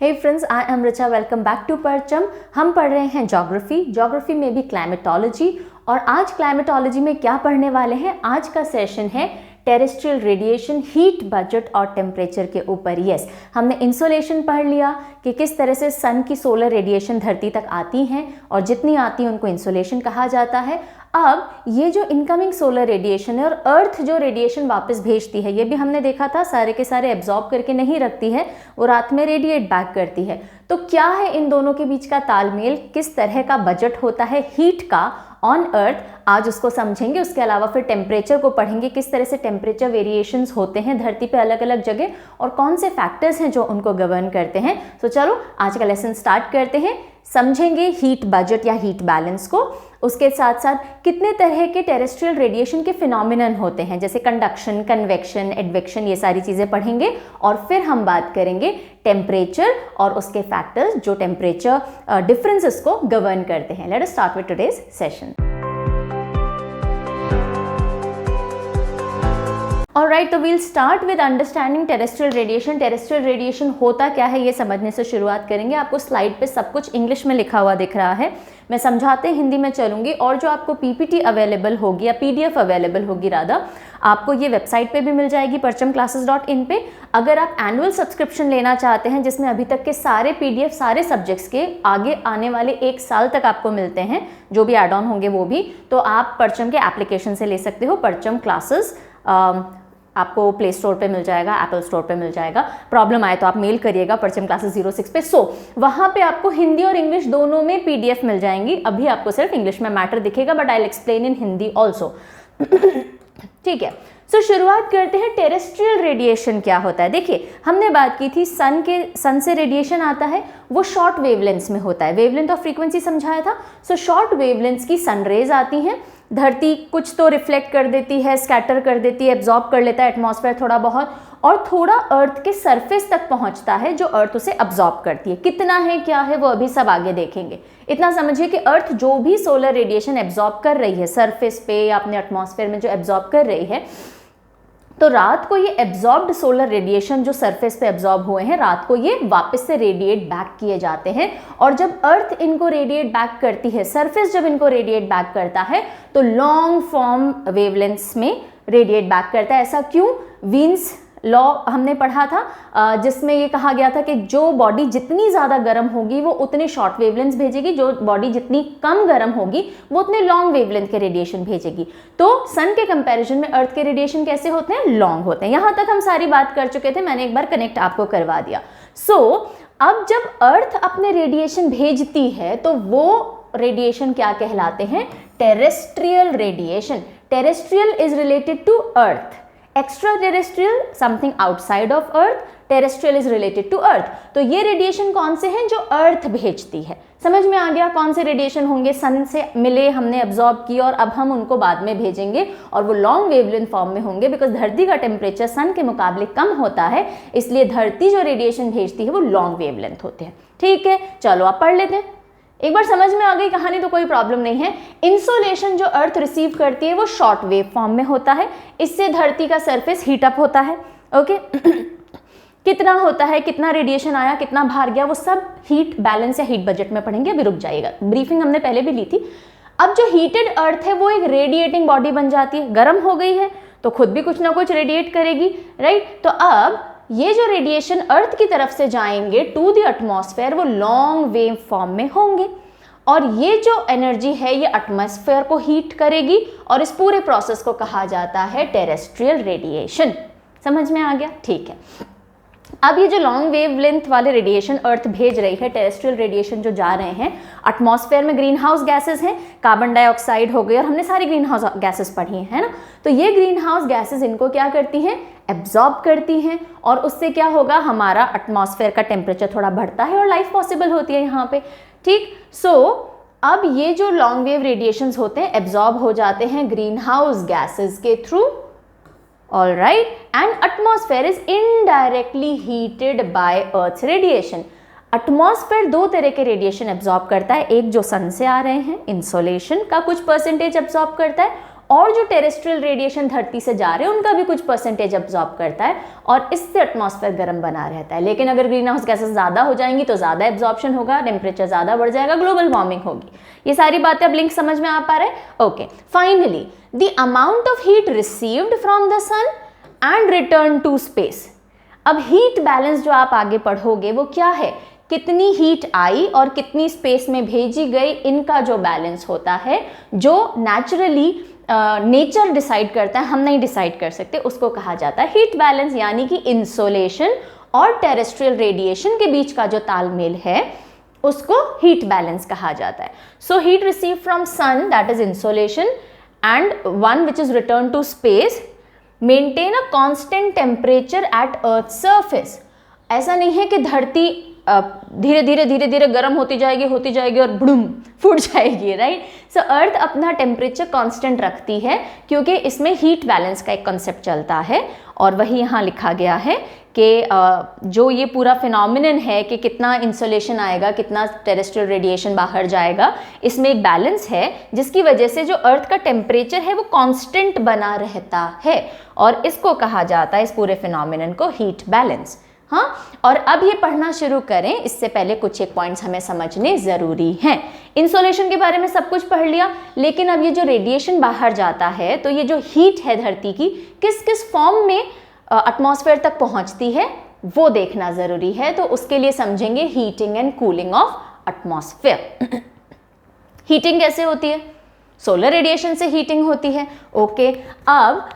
Hey friends, I am Richa. Welcome back to Parcham. हम पढ़ रहे हैं ज्योग्राफी में भी क्लाइमेटोलॉजी। और आज क्लाइमेटोलॉजी में क्या पढ़ने वाले हैं? आज का सेशन है टेरेस्ट्रियल रेडिएशन, हीट बजट और टेम्परेचर के ऊपर। यस, हमने इंसोलेशन पढ़ लिया कि किस तरह से सन की सोलर रेडिएशन धरती तक आती हैं और जितनी आती है उनको इंसोलेशन कहा जाता है। अब ये जो इनकमिंग सोलर रेडिएशन है और अर्थ जो रेडिएशन वापस भेजती है, ये भी हमने देखा था सारे के सारे एब्जॉर्ब करके नहीं रखती है, वो रात में रेडिएट बैक करती है। तो क्या है इन दोनों के बीच का तालमेल, किस तरह का बजट होता है हीट का ऑन अर्थ, आज उसको समझेंगे। उसके अलावा फिर टेम्परेचर को पढ़ेंगे, किस तरह से टेम्परेचर वेरिएशंस होते हैं धरती पे अलग अलग जगह और कौन से फैक्टर्स हैं जो उनको गवर्न करते हैं। तो चलो आज का लेसन स्टार्ट करते हैं। समझेंगे हीट बजट या हीट बैलेंस को, उसके साथ साथ कितने तरह के टेरेस्ट्रियल रेडिएशन के फिनोमिनन होते हैं, जैसे कंडक्शन, कन्वेक्शन, एडवेक्शन, ये सारी चीज़ें पढ़ेंगे। और फिर हम बात करेंगे टेम्परेचर और उसके फैक्टर्स जो टेम्परेचर डिफरेंसेस को गवर्न करते हैं। Let us start with today's session. Alright, तो we'll start with understanding terrestrial radiation. Terrestrial radiation होता क्या है ये समझने से शुरुआत करेंगे। आपको स्लाइड पे सब कुछ इंग्लिश में लिखा हुआ दिख रहा है, मैं समझाते हिंदी में चलूंगी। और जो आपको पीपीटी अवेलेबल होगी या पीडीएफ अवेलेबल होगी राधा, आपको ये वेबसाइट पे भी मिल जाएगी parchamclasses.in पे। अगर आप एनुअल सब्सक्रिप्शन लेना चाहते हैं जिसमें अभी तक के सारे पीडीएफ सारे सब्जेक्ट्स के आगे आने वाले 1 साल तक आपको मिलते हैं, जो भी एड ऑन होंगे वो भी, तो आप परचम के एप्लीकेशन से ले सकते हो। परचम क्लासेस आपको प्ले स्टोर पे मिल जाएगा, एप्पल स्टोर पे मिल जाएगा। प्रॉब्लम आए तो आप मेल करिएगा परचम क्लासेस 06 पे। वहाँ पे आपको हिंदी और इंग्लिश दोनों में पीडीएफ मिल जाएंगी। अभी आपको सिर्फ इंग्लिश में मैटर दिखेगा, but I will explain in Hindi also. ठीक है, शुरुआत करते हैं। टेरेस्ट्रियल रेडिएशन क्या होता है? देखिए, हमने बात की थी सन से रेडिएशन आता है, वो शॉर्ट वेवलेंथ्स में होता है। वेवलेंथ और फ्रीक्वेंसी समझाया था। शॉर्ट वेवलेंथ्स की सन रेज आती हैं, धरती कुछ तो रिफ्लेक्ट कर देती है, स्कैटर कर देती है, एब्जॉर्ब कर लेता है एटमॉस्फेयर थोड़ा बहुत, और थोड़ा अर्थ के सरफेस तक पहुंचता है जो अर्थ उसे अब्जॉर्ब करती है। कितना है, क्या है, वो अभी सब आगे देखेंगे। इतना समझिए कि अर्थ जो भी सोलर रेडिएशन एब्जॉर्ब कर रही है सरफेस पे या अपने एटमॉस्फेयर में जो एब्जॉर्ब कर रही है, तो रात को ये एब्जॉर्ब्ड सोलर रेडिएशन जो सरफेस पे एब्जॉर्ब हुए हैं, रात को ये वापस से रेडिएट बैक किए जाते हैं। और जब अर्थ इनको रेडिएट बैक करती है, सरफेस जब इनको रेडिएट बैक करता है, तो लॉन्ग फॉर्म वेवलेंथ्स में रेडिएट बैक करता है। ऐसा क्यों? वीन्स लॉ हमने पढ़ा था, जिसमें ये कहा गया था कि जो बॉडी जितनी ज़्यादा गर्म होगी वो उतने शॉर्ट वेवलेंथ्स भेजेगी, जो बॉडी जितनी कम गर्म होगी वो उतने लॉन्ग वेवलेंथ के रेडिएशन भेजेगी। तो सन के कंपैरिजन में अर्थ के रेडिएशन कैसे होते हैं? लॉन्ग होते हैं। यहाँ तक हम सारी बात कर चुके थे, मैंने एक बार कनेक्ट आपको करवा दिया। अब जब अर्थ अपने रेडिएशन भेजती है तो वो रेडिएशन क्या कहलाते हैं? Terrestrial radiation. Terrestrial is related to earth, extraterrestrial something outside of earth, terrestrial is related to earth. तो ये रेडिएशन कौन से हैं? जो अर्थ भेजती है। समझ में आ गया कौन से रेडिएशन होंगे? सन से मिले, हमने एब्जॉर्ब किए और अब हम उनको बाद में भेजेंगे, और वो लॉन्ग वेवलेंथ फॉर्म में होंगे। बिकॉज धरती का टेम्परेचर सन के मुकाबले कम होता है, इसलिए धरती जो रेडिएशन भेजती है वो लॉन्ग वेवलेंथ होते हैं। ठीक है, चलो आप पढ़ लेते हैं। एक बार समझ में आ गई कहानी तो कोई प्रॉब्लम नहीं है। इंसोलेशन जो अर्थ रिसीव करती है वो शॉर्ट वेव फॉर्म में होता है, इससे धरती का सरफेस हीट अप होता है। ओके कितना होता है, कितना रेडिएशन आया, कितना बाहर गया, वो सब हीट बैलेंस या हीट बजट में पढ़ेंगे। अभी रुक जाइएगा, ब्रीफिंग हमने पहले भी ली थी। अब जो हीटेड अर्थ है वो एक रेडिएटिंग बॉडी बन जाती है, गर्म हो गई है तो खुद भी कुछ ना कुछ रेडिएट करेगी, राइट। तो अब ये जो रेडिएशन अर्थ की तरफ से जाएंगे टू द एटमॉस्फेयर, वो लॉन्ग वेव फॉर्म में होंगे, और ये जो एनर्जी है ये एटमॉस्फेयर को हीट करेगी, और इस पूरे प्रोसेस को कहा जाता है टेरेस्ट्रियल रेडिएशन। समझ में आ गया? ठीक है। अब ये जो लॉन्ग वेवलेंथ वाले रेडिएशन अर्थ भेज रही है, टेरेस्ट्रियल रेडिएशन जो जा रहे हैं, एटमॉस्फेयर में ग्रीन हाउस गैसेज हैं, कार्बन डाइऑक्साइड हो गई, और हमने सारी ग्रीन हाउस गैसेज पढ़ी है ना। तो ये ग्रीन हाउस गैसेज इनको क्या करती हैं? एब्जॉर्ब करती हैं, और उससे क्या होगा? हमारा एटमॉस्फेयर का टेम्परेचर थोड़ा बढ़ता है और लाइफ पॉसिबल होती है यहाँ पे। ठीक, अब ये जो लॉन्ग वेव रेडिएशंस होते हैं एब्जॉर्ब हो जाते हैं ग्रीन हाउस गैसेज के through. All right, and atmosphere is indirectly heated by Earth's radiation. Atmosphere दो तरह के रेडिएशन एब्जॉर्ब करता है, एक जो सन से आ रहे हैं, इंसोलेशन का कुछ परसेंटेज एब्जॉर्ब करता है, और जो टेरेस्ट्रियल रेडिएशन धरती से जा रहे हैं उनका भी कुछ परसेंटेज अब्जॉर्ब करता है और इससे एटमॉस्फेयर गर्म बना रहता है। लेकिन अगर ग्रीन हाउस गैसेस ज़्यादा हो जाएंगी तो ज़्यादा एब्जॉर्प्शन होगा, टेम्परेचर ज़्यादा बढ़ जाएगा, ग्लोबल वार्मिंग होगी। ये सारी बातें अब लिंक समझ में आ पा रहा है? Okay, finally the amount of heat received from the sun and return to space. अब हीट बैलेंस जो आप आगे पढ़ोगे वो क्या है, कितनी हीट आई और कितनी स्पेस में भेजी गई, इनका जो बैलेंस होता है, जो नेचुरली नेचर डिसाइड करता है, हम नहीं डिसाइड कर सकते, उसको कहा जाता है हीट बैलेंस। यानी कि इंसोलेशन और टेरेस्ट्रियल रेडिएशन के बीच का जो तालमेल है उसको हीट बैलेंस कहा जाता है। So heat receive from sun, that is insolation, and one which is return to space maintain a constant temperature at earth surface. ऐसा नहीं है कि धरती धीरे धीरे गर्म होती जाएगी और बुड़ुम फूट जाएगी, राइट। सो अर्थ अपना टेम्परेचर कांस्टेंट रखती है क्योंकि इसमें हीट बैलेंस का एक कॉन्सेप्ट चलता है। और वही यहाँ लिखा गया है कि जो ये पूरा फिनोमिनन है कि कितना इंसोलेशन आएगा, कितना टेरेस्ट्रियल रेडिएशन बाहर जाएगा, इसमें एक बैलेंस है जिसकी वजह से जो अर्थ का टेम्परेचर है वो कांस्टेंट बना रहता है और इसको कहा जाता है, इस पूरे फिनोमिनन को, हीट बैलेंस। हाँ, और अब ये पढ़ना शुरू करें इससे पहले कुछ एक पॉइंट्स हमें समझने ज़रूरी हैं। इंसोलेशन के बारे में सब कुछ पढ़ लिया, लेकिन अब ये जो रेडिएशन बाहर जाता है तो ये जो हीट है धरती की किस किस फॉर्म में एटमॉस्फेयर तक पहुंचती है वो देखना ज़रूरी है। तो उसके लिए समझेंगे heating and cooling of atmosphere. Heating कैसे होती है? सोलर रेडिएशन से हीटिंग होती है। ओके, अब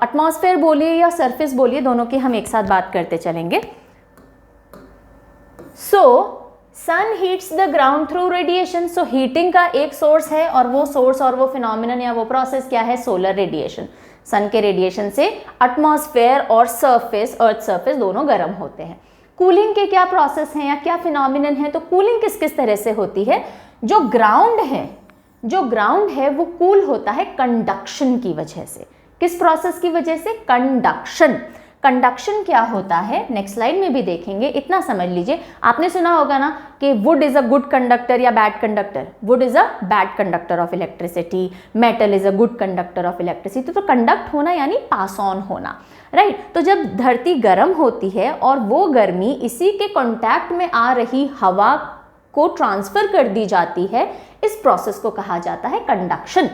एटमॉस्फेयर बोलिए या सरफेस बोलिए, दोनों की हम एक साथ बात करते चलेंगे। So sun heats the ground through radiation. So heating का एक सोर्स है और वो सोर्स और वो फिनोमिनन या वो प्रोसेस क्या है? Solar radiation. सन के रेडिएशन से एटमॉस्फेयर और सरफेस, अर्थ सरफेस दोनों गर्म होते हैं। कूलिंग के क्या प्रोसेस हैं या क्या फिनोमिनन है? तो कूलिंग किस किस तरह से होती है? जो ग्राउंड है वो कूल होता है कंडक्शन की वजह से। किस प्रोसेस की वजह से? कंडक्शन। कंडक्शन क्या होता है नेक्स्ट स्लाइड में भी देखेंगे, इतना समझ लीजिए। आपने सुना होगा ना कि wood is a good conductor या bad conductor. Wood is a bad conductor of electricity, metal is a good conductor of electricity. तो कंडक्ट होना यानी पास ऑन होना, राइट। तो जब धरती गर्म होती है और वो गर्मी इसी के कॉन्टैक्ट में आ रही हवा को ट्रांसफर कर दी जाती है, इस प्रोसेस को कहा जाता है कंडक्शन।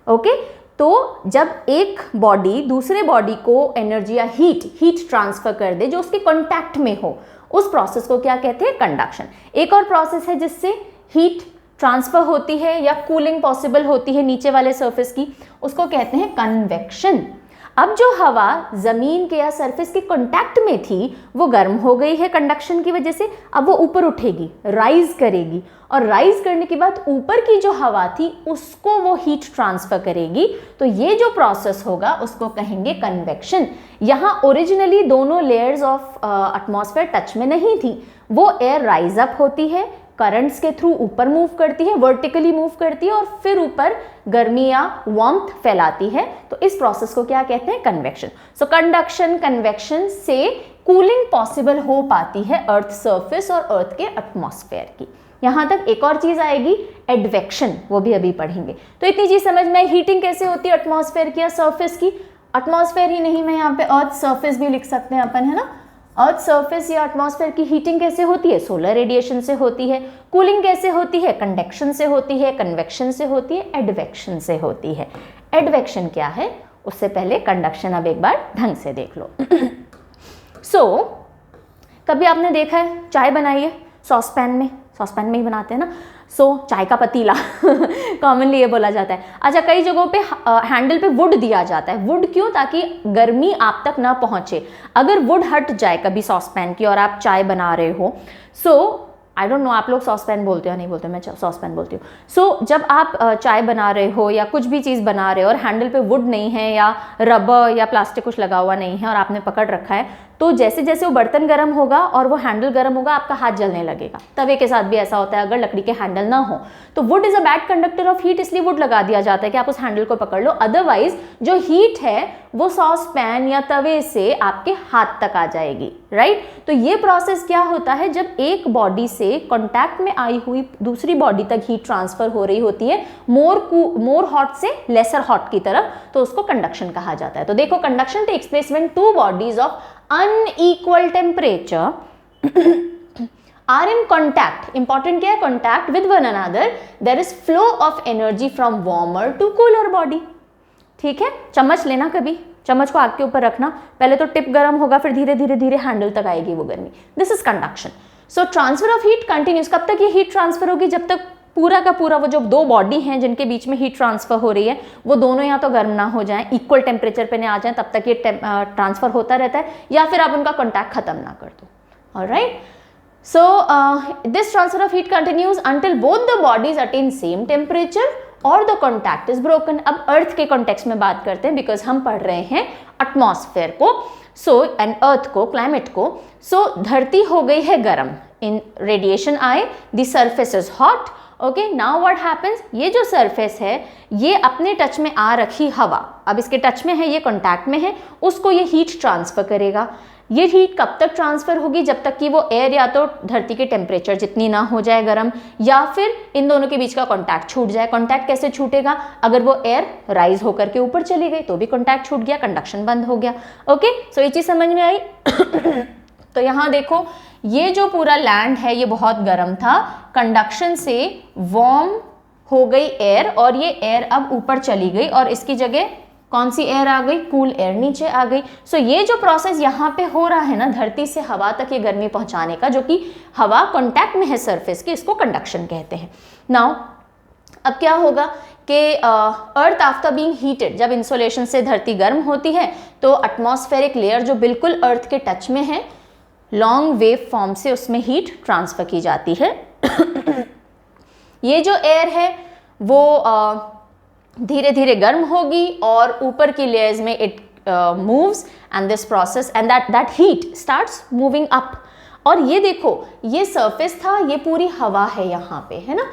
ओके, तो जब एक बॉडी दूसरे बॉडी को एनर्जी या हीट ट्रांसफर कर दे जो उसके कांटेक्ट में हो, उस प्रोसेस को क्या कहते हैं? कंडक्शन। एक और प्रोसेस है जिससे हीट ट्रांसफर होती है या कूलिंग पॉसिबल होती है नीचे वाले सरफेस की, उसको कहते हैं कन्वेक्शन। अब जो हवा जमीन के या सरफेस के कांटेक्ट में थी वो गर्म हो गई है कंडक्शन की वजह से, अब वो ऊपर उठेगी, राइज करेगी, और राइज करने के बाद ऊपर की जो हवा थी उसको वो हीट ट्रांसफर करेगी। तो ये जो प्रोसेस होगा उसको कहेंगे कन्वेक्शन। यहाँ ओरिजिनली दोनों लेयर्स ऑफ एटमॉस्फेयर टच में नहीं थी, वो एयर राइज अप होती है, करंट्स के थ्रू ऊपर मूव करती है, वर्टिकली मूव करती है और फिर ऊपर गर्मी या वार्मथ फैलाती है। तो इस प्रोसेस को क्या कहते हैं? कन्वेक्शन। सो कंडक्शन, कन्वेक्शन से कूलिंग पॉसिबल हो पाती है अर्थ सरफेस और अर्थ के एटमॉस्फेयर की। यहाँ तक एक और चीज आएगी, एडवेक्शन, वो भी अभी पढ़ेंगे। तो इतनी चीज समझ में, हीटिंग कैसे होती है एटमॉस्फेयर की या सरफेस की। एटमॉस्फेयर ही नहीं, मैं यहाँ पे अर्थ सरफेस भी लिख सकते हैं अपन, है ना। अर्थ सरफेस या एटमॉस्फेयर की हीटिंग कैसे होती है? सोलर रेडिएशन से होती है। कूलिंग कैसे होती है? कंडक्शन से होती है, कन्वेक्शन से होती है, एडवेक्शन से होती है। एडवेक्शन क्या है? उससे पहले कंडक्शन अब एक बार ढंग से देख लो। कभी आपने देखा है चाय बनाई है सॉसपैन में ही बनाते हैं ना, चाय का पतीला कॉमनली ये बोला जाता है। अच्छा, कई जगहों पे हैंडल पे वुड दिया जाता है। वुड क्यों? ताकि गर्मी आप तक ना पहुंचे। अगर वुड हट जाए कभी सॉसपैन की और आप चाय बना रहे हो, आई डोंट नो आप लोग सॉसपैन बोलते हो या नहीं बोलते, मैं सॉसपैन बोलती हूँ। जब आप चाय बना रहे हो या कुछ भी चीज़ बना रहे हो और हैंडल पे वुड नहीं है या रबर या प्लास्टिक कुछ लगा हुआ नहीं है और आपने पकड़ रखा है, तो जैसे जैसे वो बर्तन गर्म होगा और वो हैंडल गर्म होगा, आपका हाथ जलने लगेगा। तवे के साथ भी ऐसा होता है, अगर लकड़ी के हैंडल ना हो तो would is a bad conductor of heat, इसलिए वुड लगा दिया जाता है कि आप उस हैंडल को पकड़ लो। अदरवाइज जो हीट है वो सॉस पैन या तवे से आपके हाथ तक आ जाएगी, राइट। तो ये प्रोसेस क्या होता है, जब एक बॉडी से कांटेक्ट में आई हुई दूसरी बॉडी तक हीट ट्रांसफर हो रही होती है मोर हॉट से लेसर हॉट की तरफ, तो उसको कंडक्शन कहा जाता है। तो देखो, conduction takes place when two bodies of unequal temperature are in contact, important क्या है, contact with one another, there is flow of energy from warmer to cooler body। ठीक है, चम्मच लेना, कभी चम्मच को आग के ऊपर रखना, पहले तो टिप गर्म होगा, फिर धीरे धीरे धीरे हैंडल तक आएगी वो गर्मी। This is conduction. So transfer of heat continuous, कब तक ये हीट ट्रांसफर होगी, जब तक पूरा का पूरा वो जो दो बॉडी हैं जिनके बीच में हीट ट्रांसफर हो रही है वो दोनों या तो गर्म ना हो जाएं, इक्वल टेम्परेचर पे ना आ जाएं, तब तक ये ट्रांसफर होता रहता है, या फिर आप उनका कॉन्टैक्ट खत्म ना कर दो। Alright, so this transfer of heat continues until both the bodies attain same temperature or the contact is broken। अब अर्थ के कॉन्टेक्स्ट में बात करते हैं, बिकॉज हम पढ़ रहे हैं एटमॉस्फेयर को, सो एंड अर्थ को, क्लाइमेट को। सो धरती हो गई है गर्म, इन रेडिएशन आए, the surface is hot. Okay, now what happens, ये जो सरफेस है ये अपने टच में आ रखी हवा, अब इसके टच में है, ये कॉन्टैक्ट में है, उसको ये हीट ट्रांसफर करेगा। ये हीट कब तक ट्रांसफर होगी, जब तक कि वो एयर या तो धरती के टेम्परेचर जितनी ना हो जाए गर्म, या फिर इन दोनों के बीच का कांटेक्ट छूट जाए। कांटेक्ट कैसे छूटेगा, अगर वो एयर राइज होकर के ऊपर चली गई तो भी कांटेक्ट छूट गया, कंडक्शन बंद हो गया। ओके, सो ये चीज समझ में आई। तो यहाँ देखो, ये जो पूरा लैंड है ये बहुत गर्म था, कंडक्शन से वार्म हो गई एयर, और ये एयर अब ऊपर चली गई और इसकी जगह कौन सी एयर आ गई, कूल एयर नीचे आ गई। सो ये जो प्रोसेस यहाँ पे हो रहा है ना, धरती से हवा तक ये गर्मी पहुंचाने का, जो कि हवा कांटेक्ट में है सरफेस के, इसको कंडक्शन कहते हैं। नाउ अब क्या होगा कि अर्थ आफ्टर बीइंग हीटेड, जब इंसोलेशन से धरती गर्म होती है तो एटमॉस्फेरिक लेयर जो बिल्कुल अर्थ के टच में है, लॉन्ग वेव फॉर्म से उसमें हीट ट्रांसफर की जाती है। ये जो एयर है वो धीरे धीरे गर्म होगी और ऊपर की लेयर्स में it moves and this process and that heat starts moving up. और ये देखो, ये सरफेस था, ये पूरी हवा है यहाँ पे, है ना,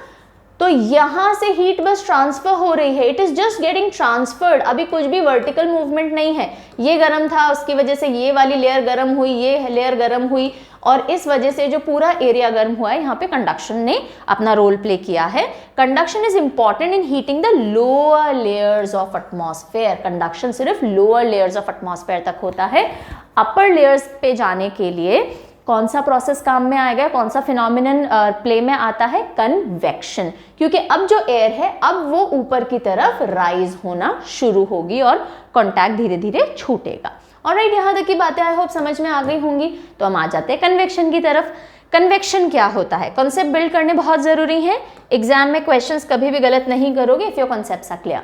तो यहाँ से हीट बस ट्रांसफर हो रही है, it is just getting transferred, अभी कुछ भी वर्टिकल मूवमेंट नहीं है। ये गर्म था, उसकी वजह से ये वाली लेयर गर्म हुई, ये लेयर गर्म हुई, और इस वजह से जो पूरा एरिया गर्म हुआ है, यहाँ पे कंडक्शन ने अपना रोल प्ले किया है। Conduction is important in heating the lower layers of atmosphere. Conduction सिर्फ लोअर लेयर्स ऑफ एटमॉस्फेयर तक होता है, अपर लेयर्स पे जाने के लिए कौन सा प्रोसेस काम में आएगा, कौन सा फिनोमिनन प्ले में आता है, कन्वेक्शन, क्योंकि अब जो एयर है अब वो ऊपर की तरफ राइज होना शुरू होगी और कांटेक्ट धीरे धीरे छूटेगा। ऑलराइट, यहाँ तक की बातें आई होप समझ में आ गई होंगी। तो हम आ जाते हैं कन्वेक्शन की तरफ। कन्वेक्शन क्या होता है, कॉन्सेप्ट बिल्ड करने बहुत जरूरी है, एग्जाम में क्वेश्चंस कभी भी गलत नहीं करोगे if your concepts are clear.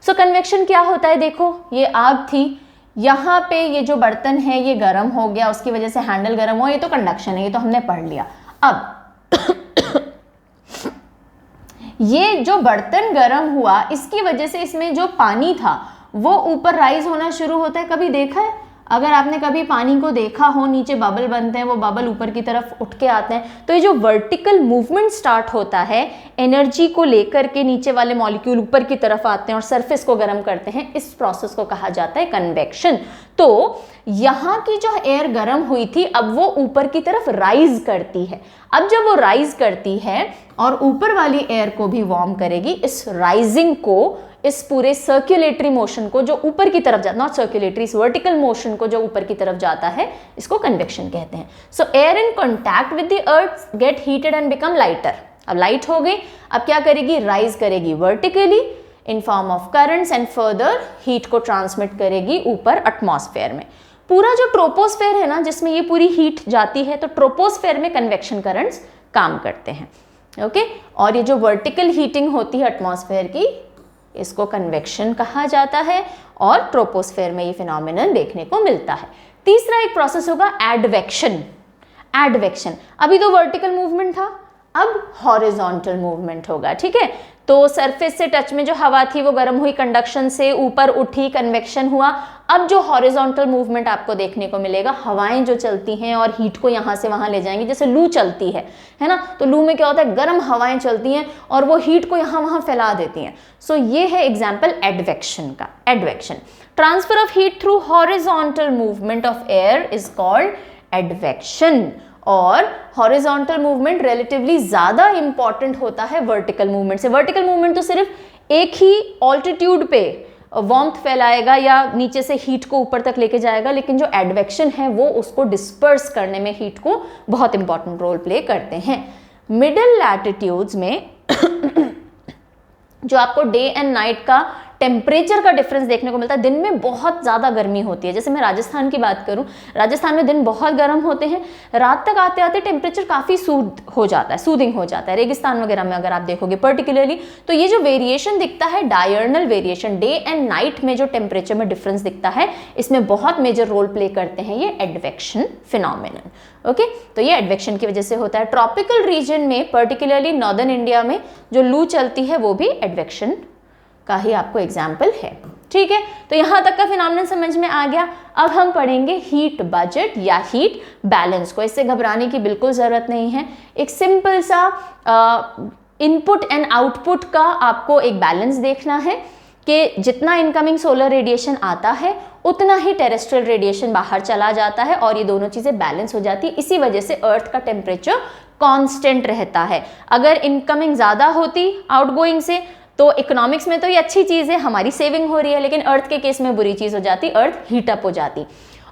So convection क्या होता है, देखो ये आग थी, यहाँ पे ये जो बर्तन है ये गर्म हो गया, उसकी वजह से हैंडल गर्म हुआ, ये तो कंडक्शन है, ये तो हमने पढ़ लिया। अब ये जो बर्तन गर्म हुआ, इसकी वजह से इसमें जो पानी था वो ऊपर राइज होना शुरू होता है। कभी देखा है, अगर आपने कभी पानी को देखा हो, नीचे बबल बनते हैं, वो बबल ऊपर की तरफ उठ के आते हैं, तो ये जो वर्टिकल मूवमेंट स्टार्ट होता है, एनर्जी को लेकर के नीचे वाले मॉलिक्यूल ऊपर की तरफ आते हैं और सरफेस को गर्म करते हैं, इस प्रोसेस को कहा जाता है कन्वेक्शन। तो यहाँ की जो एयर गर्म हुई थी अब वो ऊपर की तरफ राइज करती है। अब जब वो राइज करती है और ऊपर वाली एयर को भी वार्म करेगी, इस राइजिंग को, इस पूरे सर्कुलेटरी मोशन को जो ऊपर की तरफ जाता, नॉट सर्कुलेटरी, इस वर्टिकल मोशन को जो ऊपर की तरफ जाता है, इसको कन्वेक्शन कहते हैं। सो air in contact with the earth gate heated and become lighter. अब लाइट हो गई, अब क्या करेगी, राइज करेगी vertically in form of currents and further heat को ट्रांसमिट करेगी ऊपर एटमॉस्फेयर में। पूरा जो ट्रोपोस्फेयर है ना, जिसमें ये पूरी हीट जाती है, तो ट्रोपोस्फेयर में कन्वेक्शन करंट्स काम करते हैं। ओके, और ये जो वर्टिकल हीटिंग होती है एटमॉस्फेयर की, इसको कन्वेक्शन कहा जाता है, और ट्रोपोस्फेयर में ये फिनोमिनन देखने को मिलता है। तीसरा एक प्रोसेस होगा एडवेक्शन। एडवेक्शन, अभी तो वर्टिकल मूवमेंट था, अब हॉरिजॉन्टल मूवमेंट होगा, ठीक है। तो सरफेस से टच में जो हवा थी वो गर्म हुई, कंडक्शन से ऊपर उठी, कन्वेक्शन हुआ। अब जो हॉरिजॉन्टल मूवमेंट आपको देखने को मिलेगा, हवाएं जो चलती हैं और हीट को यहाँ से वहाँ ले जाएंगी, जैसे लू चलती है ना, तो लू में क्या होता है, गर्म हवाएं चलती हैं और वो हीट को यहाँ वहाँ फैला देती हैं। सो ये है एग्जाम्पल एडवेक्शन का। Advection, transfer of heat through horizontal movement of air is called advection. और हॉरिजॉन्टल मूवमेंट रिलेटिवली ज्यादा इंपॉर्टेंट होता है वर्टिकल मूवमेंट से। वर्टिकल मूवमेंट तो सिर्फ एक ही ऑल्टीट्यूड पे वार्मथ फैलाएगा या नीचे से हीट को ऊपर तक लेके जाएगा, लेकिन जो एडवेक्शन है वो उसको डिस्पर्स करने में हीट को बहुत इंपॉर्टेंट रोल प्ले करते हैं। मिडिल लैटिट्यूड्स में जो आपको डे एंड नाइट का टेम्परेचर का डिफरेंस देखने को मिलता है, दिन में बहुत ज़्यादा गर्मी होती है। जैसे मैं राजस्थान की बात करूं, राजस्थान में दिन बहुत गर्म होते हैं, रात तक आते आते टेम्परेचर काफ़ी सूदिंग हो जाता है। रेगिस्तान वगैरह में अगर आप देखोगे पर्टिकुलरली, तो ये जो वेरिएशन दिखता है, diurnal variation, day and night में जो टेम्परेचर में डिफरेंस दिखता है, इसमें बहुत मेजर रोल प्ले करते हैं ये एडवेक्शन फिनोमेनन। ओके, तो ये एडवेक्शन की वजह से होता है। ट्रॉपिकल रीजन में पर्टिकुलरली नॉर्दर्न इंडिया में जो लू चलती है वो भी एडवेक्शन का ही आपको एग्जाम्पल है। ठीक है, तो यहां तक का फिनोमेनन समझ में आ गया। अब हम पढ़ेंगे हीट बजट या हीट बैलेंस को। इससे घबराने की बिल्कुल जरूरत नहीं है। एक सिंपल सा इनपुट एंड आउटपुट का आपको एक बैलेंस देखना है कि जितना इनकमिंग सोलर रेडिएशन आता है उतना ही टेरेस्ट्रियल रेडिएशन बाहर चला जाता है और ये दोनों चीजें बैलेंस हो जाती है। इसी वजह से अर्थ का टेम्परेचर कांस्टेंट रहता है। अगर इनकमिंग ज्यादा होती आउटगोइंग से तो इकोनॉमिक्स में तो ये अच्छी चीज़ है, हमारी सेविंग हो रही है, लेकिन अर्थ के केस में बुरी चीज़ हो जाती, अर्थ हीटअप हो जाती।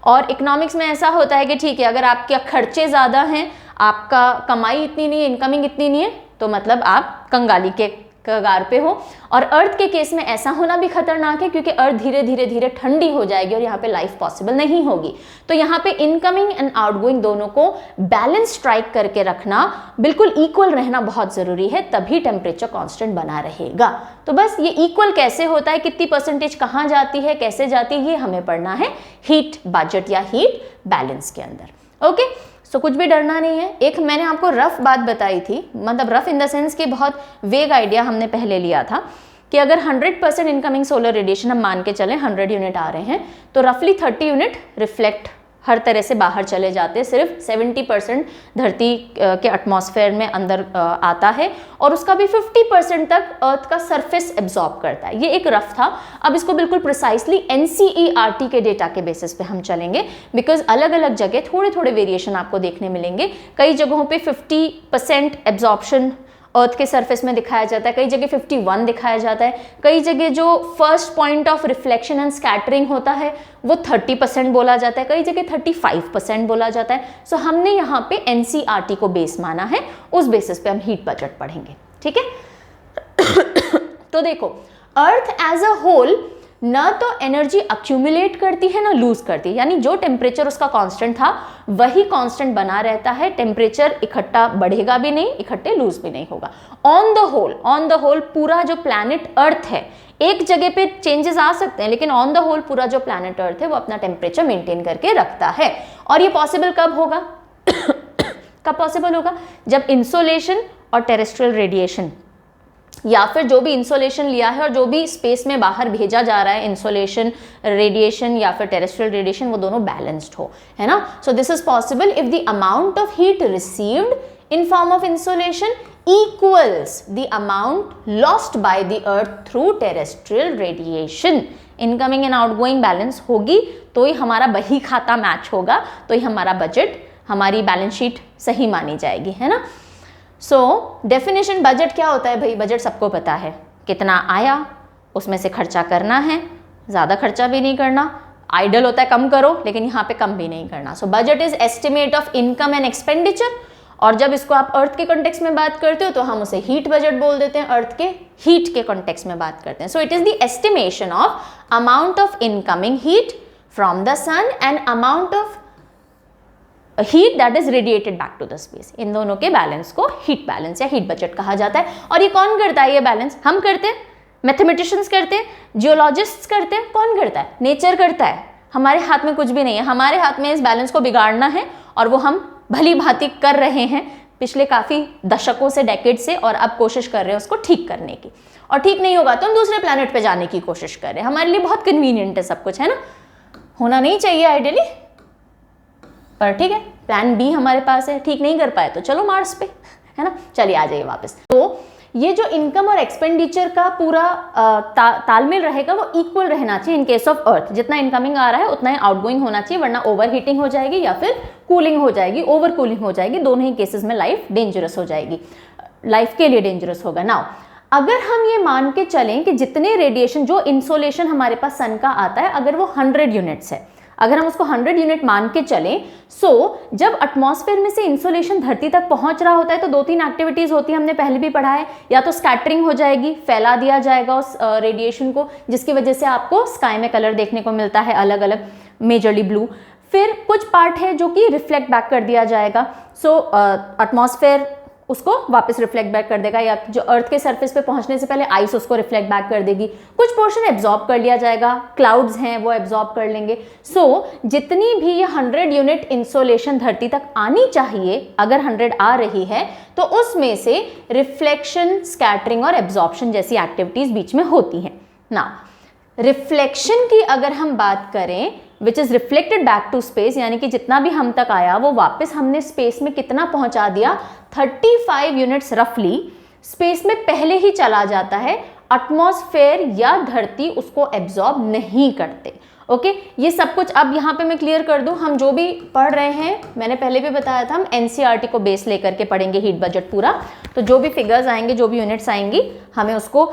और इकोनॉमिक्स में ऐसा होता है कि ठीक है, अगर आपके खर्चे ज़्यादा हैं, आपका कमाई इतनी नहीं है, इनकमिंग इतनी नहीं है, तो मतलब आप कंगाली के कगार पे हो। और अर्थ के केस में ऐसा होना भी खतरनाक है क्योंकि अर्थ धीरे धीरे धीरे ठंडी हो जाएगी और यहाँ पे लाइफ पॉसिबल नहीं होगी। तो यहाँ पे इनकमिंग एंड आउटगोइंग दोनों को बैलेंस स्ट्राइक करके रखना, बिल्कुल इक्वल रहना बहुत जरूरी है, तभी टेम्परेचर कांस्टेंट बना रहेगा। तो बस ये इक्वल कैसे होता है, कितनी परसेंटेज कहाँ जाती है, कैसे जाती है, ये हमें पढ़ना है हीट बजट या हीट बैलेंस के अंदर। ओके, सो कुछ भी डरना नहीं है। एक मैंने आपको रफ बात बताई थी, मतलब रफ इन द सेंस कि बहुत वेग आइडिया हमने पहले लिया था कि अगर 100% इनकमिंग सोलर रेडिएशन हम मान के चलें 100 यूनिट आ रहे हैं, तो रफली 30 यूनिट रिफ्लेक्ट हर तरह से बाहर चले जाते हैं। सिर्फ 70% धरती के एटमॉस्फेयर में अंदर आता है और उसका भी 50% तक अर्थ का सरफेस एब्जॉर्ब करता है। ये एक रफ था। अब इसको बिल्कुल प्रिसाइसली NCERT के डेटा के बेसिस पे हम चलेंगे, बिकॉज अलग अलग जगह थोड़े थोड़े वेरिएशन आपको देखने मिलेंगे। कई जगहों पे 50% एब्जॉर्प्शन अर्थ के सरफेस में दिखाया जाता है, कई जगह 51 दिखाया जाता है, कई जगह जो first point of reflection and scattering होता है वो 30% बोला जाता है, कई जगह 35% बोला जाता है। सो हमने यहाँ पे NCERT को बेस माना है, उस बेसिस पे हम हीट बजट पढ़ेंगे। ठीक है तो देखो, अर्थ एज अ होल ना तो एनर्जी अक्यूमुलेट करती है ना लूज करती है, यानी जो टेम्परेचर उसका कांस्टेंट था वही कांस्टेंट बना रहता है। टेम्परेचर इकट्ठा बढ़ेगा भी नहीं, इकट्ठे लूज भी नहीं होगा। ऑन द होल पूरा जो प्लैनेट अर्थ है, एक जगह पे चेंजेस आ सकते हैं, लेकिन ऑन द होल पूरा जो प्लैनेट अर्थ है वो अपना टेम्परेचर मेंटेन करके रखता है। और ये पॉसिबल कब होगा कब पॉसिबल होगा? जब इंसोलेशन और टेरेस्ट्रियल रेडिएशन या फिर जो भी इंसोलेशन लिया है और जो भी स्पेस में बाहर भेजा जा रहा है, इंसोलेशन रेडिएशन या फिर टेरेस्ट्रियल रेडिएशन, वो दोनों बैलेंस्ड हो, है ना। So this is possible if the amount of heat received in form of insolation equals the amount lost by the earth through terrestrial radiation। Incoming and outgoing balance होगी तो ही हमारा बही खाता मैच होगा, तो ही हमारा बजट, हमारी बैलेंस शीट सही मानी जाएगी, है ना। सो डेफिनेशन बजट क्या होता है भाई? बजट सबको पता है, कितना आया उसमें से खर्चा करना है, ज़्यादा खर्चा भी नहीं करना। आइडल होता है कम करो, लेकिन यहाँ पे कम भी नहीं करना। So budget is estimate of income and expenditure. और जब इसको आप अर्थ के कॉन्टेक्स्ट में बात करते हो तो हम उसे हीट बजट बोल देते हैं, अर्थ के हीट के कॉन्टेक्स्ट में बात करते हैं। So it is the estimation of amount of incoming heat from the sun and amount of heat that is radiated back to the space. इन दोनों के बैलेंस को हीट बैलेंस या हीट बजट कहा जाता है। और ये कौन करता है? ये बैलेंस हम करते हैं, मैथमेटिशियंस करते हैं, जियोलॉजिस्ट्स करते हैं। कौन करता है? नेचर करता है। हमारे हाथ में कुछ भी नहीं है। हमारे हाथ में इस बैलेंस को बिगाड़ना है और वो हम भली भांति कर रहे हैं पिछले काफ़ी दशकों से, डेकेड से, और अब कोशिश कर रहे हैं उसको ठीक करने की। और ठीक नहीं होगा तो हम दूसरे प्लैनेट पे जाने की कोशिश कर रहे हैं। हमारे लिए बहुत कन्वीनियंट है सब कुछ, है ना। होना नहीं चाहिए आइडियली, पर ठीक है, प्लान बी हमारे पास है, ठीक नहीं कर पाए तो चलो मार्स पे, है ना। चलिए आ जाइए वापस। तो ये जो इनकम और एक्सपेंडिचर का पूरा तालमेल रहेगा वो इक्वल रहना चाहिए इन केस ऑफ अर्थ। जितना इनकमिंग आ रहा है उतना ही आउटगोइंग होना चाहिए, वरना ओवर हीटिंग हो जाएगी या फिर कूलिंग हो जाएगी, ओवर कूलिंग हो जाएगी। दोनों ही केसेस में लाइफ डेंजरस हो जाएगी, लाइफ के लिए डेंजरस होगा। नाउ अगर हम ये मान के चलें कि जितने रेडिएशन, जो इंसोलेशन हमारे पास सन का आता है, अगर वो 100 यूनिट्स है, अगर हम उसको 100 यूनिट मान के चलें, जब एटमॉस्फेयर में से इंसोलेशन धरती तक पहुंच रहा होता है तो 2-3 एक्टिविटीज होती है, हमने पहले भी पढ़ा है। या तो स्कैटरिंग हो जाएगी, फैला दिया जाएगा उस रेडिएशन को, जिसकी वजह से आपको स्काई में कलर देखने को मिलता है अलग अलग, मेजरली ब्लू। फिर कुछ पार्ट है जो कि रिफ्लेक्ट बैक कर दिया जाएगा, एटमॉस्फेयर उसको वापस रिफ्लेक्ट बैक कर देगा, या जो अर्थ के सरफेस पे पहुंचने से पहले आइस उसको रिफ्लेक्ट बैक कर देगी। कुछ पोर्शन एब्जॉर्ब कर लिया जाएगा, क्लाउड्स हैं वो एब्जॉर्ब कर लेंगे। जितनी भी ये 100 यूनिट इंसोलेशन धरती तक आनी चाहिए, अगर 100 आ रही है तो उसमें से रिफ्लेक्शन, स्कैटरिंग और एब्जॉर्प्शन जैसी एक्टिविटीज बीच में होती हैं। ना रिफ्लेक्शन की अगर हम बात करें, which is reflected back to space, यानी कि जितना भी हम तक आया वो वापस हमने स्पेस में कितना पहुंचा दिया, 35 यूनिट्स रफली स्पेस में पहले ही चला जाता है। एटमॉस्फेयर या धरती उसको एब्जॉर्ब नहीं करते। ओके, ये सब कुछ अब यहाँ पे मैं क्लियर कर दूं, हम जो भी पढ़ रहे हैं, मैंने पहले भी बताया था, हम एनसीईआरटी को बेस लेकर के पढ़ेंगे हीट बजट पूरा। तो जो भी फिगर्स आएंगे, जो भी यूनिट्स आएंगी, हमें उसको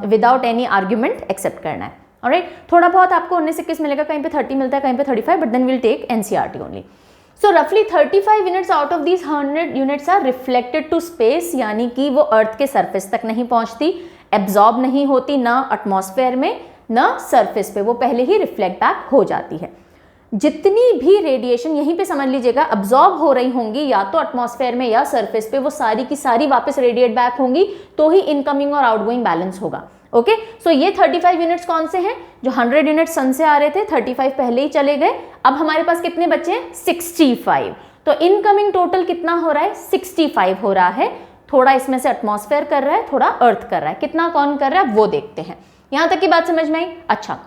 विदाउट एनी आर्ग्यूमेंट एक्सेप्ट करना है। ऑलराइट, थोड़ा बहुत आपको 19-21 मिलेगा, कहीं पे 30 मिलता है, कहीं पे 35, but then will take NCERT only. So रफली 35 units out of these 100 units are reflected to space, यानी कि वो अर्थ के सरफेस तक नहीं पहुंचती, एब्जॉर्ब नहीं होती, ना एटमॉस्फेयर में ना सरफेस पे, वो पहले ही रिफ्लेक्ट बैक हो जाती है। जितनी भी रेडिएशन यहीं पे समझ लीजिएगा अब्जॉर्ब हो रही होंगी, या तो एटमॉस्फेयर में या सरफेस पे, वो सारी की सारी वापस रेडिएट बैक होंगी, तो ही इनकमिंग और आउटगोइंग बैलेंस होगा। ओके, सो ये 35 यूनिट्स कौन से हैं? जो 100 यूनिट सन से आ रहे थे, 35 पहले ही चले गए। अब हमारे पास कितने बचे हैं? 65। तो इनकमिंग टोटल कितना हो रहा है? 65 हो रहा है। थोड़ा इसमें से एटमॉस्फेयर कर रहा है, थोड़ा अर्थ कर रहा है। कितना कौन कर रहा है वो देखते हैं। यहां तक की बात समझ में आई? अच्छा,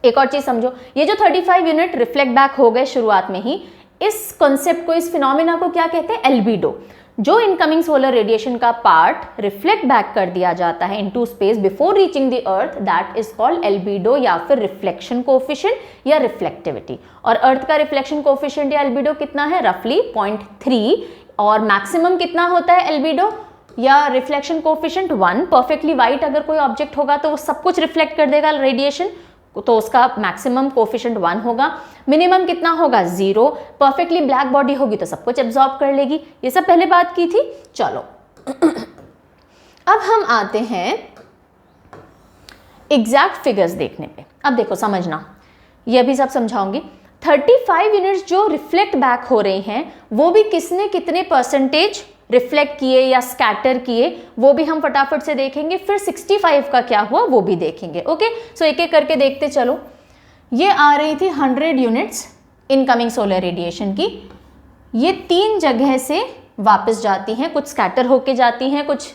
एक और चीज समझो, ये जो 35 यूनिट रिफ्लेक्ट बैक हो गए शुरुआत में ही, इस कॉन्सेप्ट को, इस फिनोमिना को क्या कहते हैं? एल्बिडो। जो इनकमिंग सोलर रेडिएशन का पार्ट रिफ्लेक्ट बैक कर दिया जाता है into space before reaching the earth, that is called albedo, या फिर रिफ्लेक्शन कोएफिशिएंट या रिफ्लेक्टिविटी। और अर्थ का रिफ्लेक्शन कोएफिशिएंट या एल्बिडो कितना है? रफली 0.3। और मैक्सिमम कितना होता है एल्बिडो या रिफ्लेक्शन कोएफिशिएंट? 1। परफेक्टली वाइट अगर कोई ऑब्जेक्ट होगा तो वो सब कुछ रिफ्लेक्ट कर देगा रेडिएशन, तो उसका मैक्सिमम कोएफिशिएंट 1 होगा। मिनिमम कितना होगा? 0। परफेक्टली ब्लैक बॉडी होगी तो सब कुछ एब्जॉर्ब कर लेगी। ये सब पहले बात की थी। चलो अब हम आते हैं एग्जैक्ट फिगर्स देखने पे। अब देखो समझना, ये भी सब समझाऊंगी। 35 यूनिट्स जो रिफ्लेक्ट बैक हो रहे हैं, वो भी किसने कितने परसेंटेज रिफ्लेक्ट किए या स्कैटर किए, वो भी हम फटाफट से देखेंगे। फिर 65 का क्या हुआ वो भी देखेंगे। ओके, सो एक एक करके देखते चलो। ये आ रही थी 100 यूनिट्स इनकमिंग सोलर रेडिएशन की। ये 3 जगह से वापस जाती हैं, कुछ स्कैटर होके जाती हैं, कुछ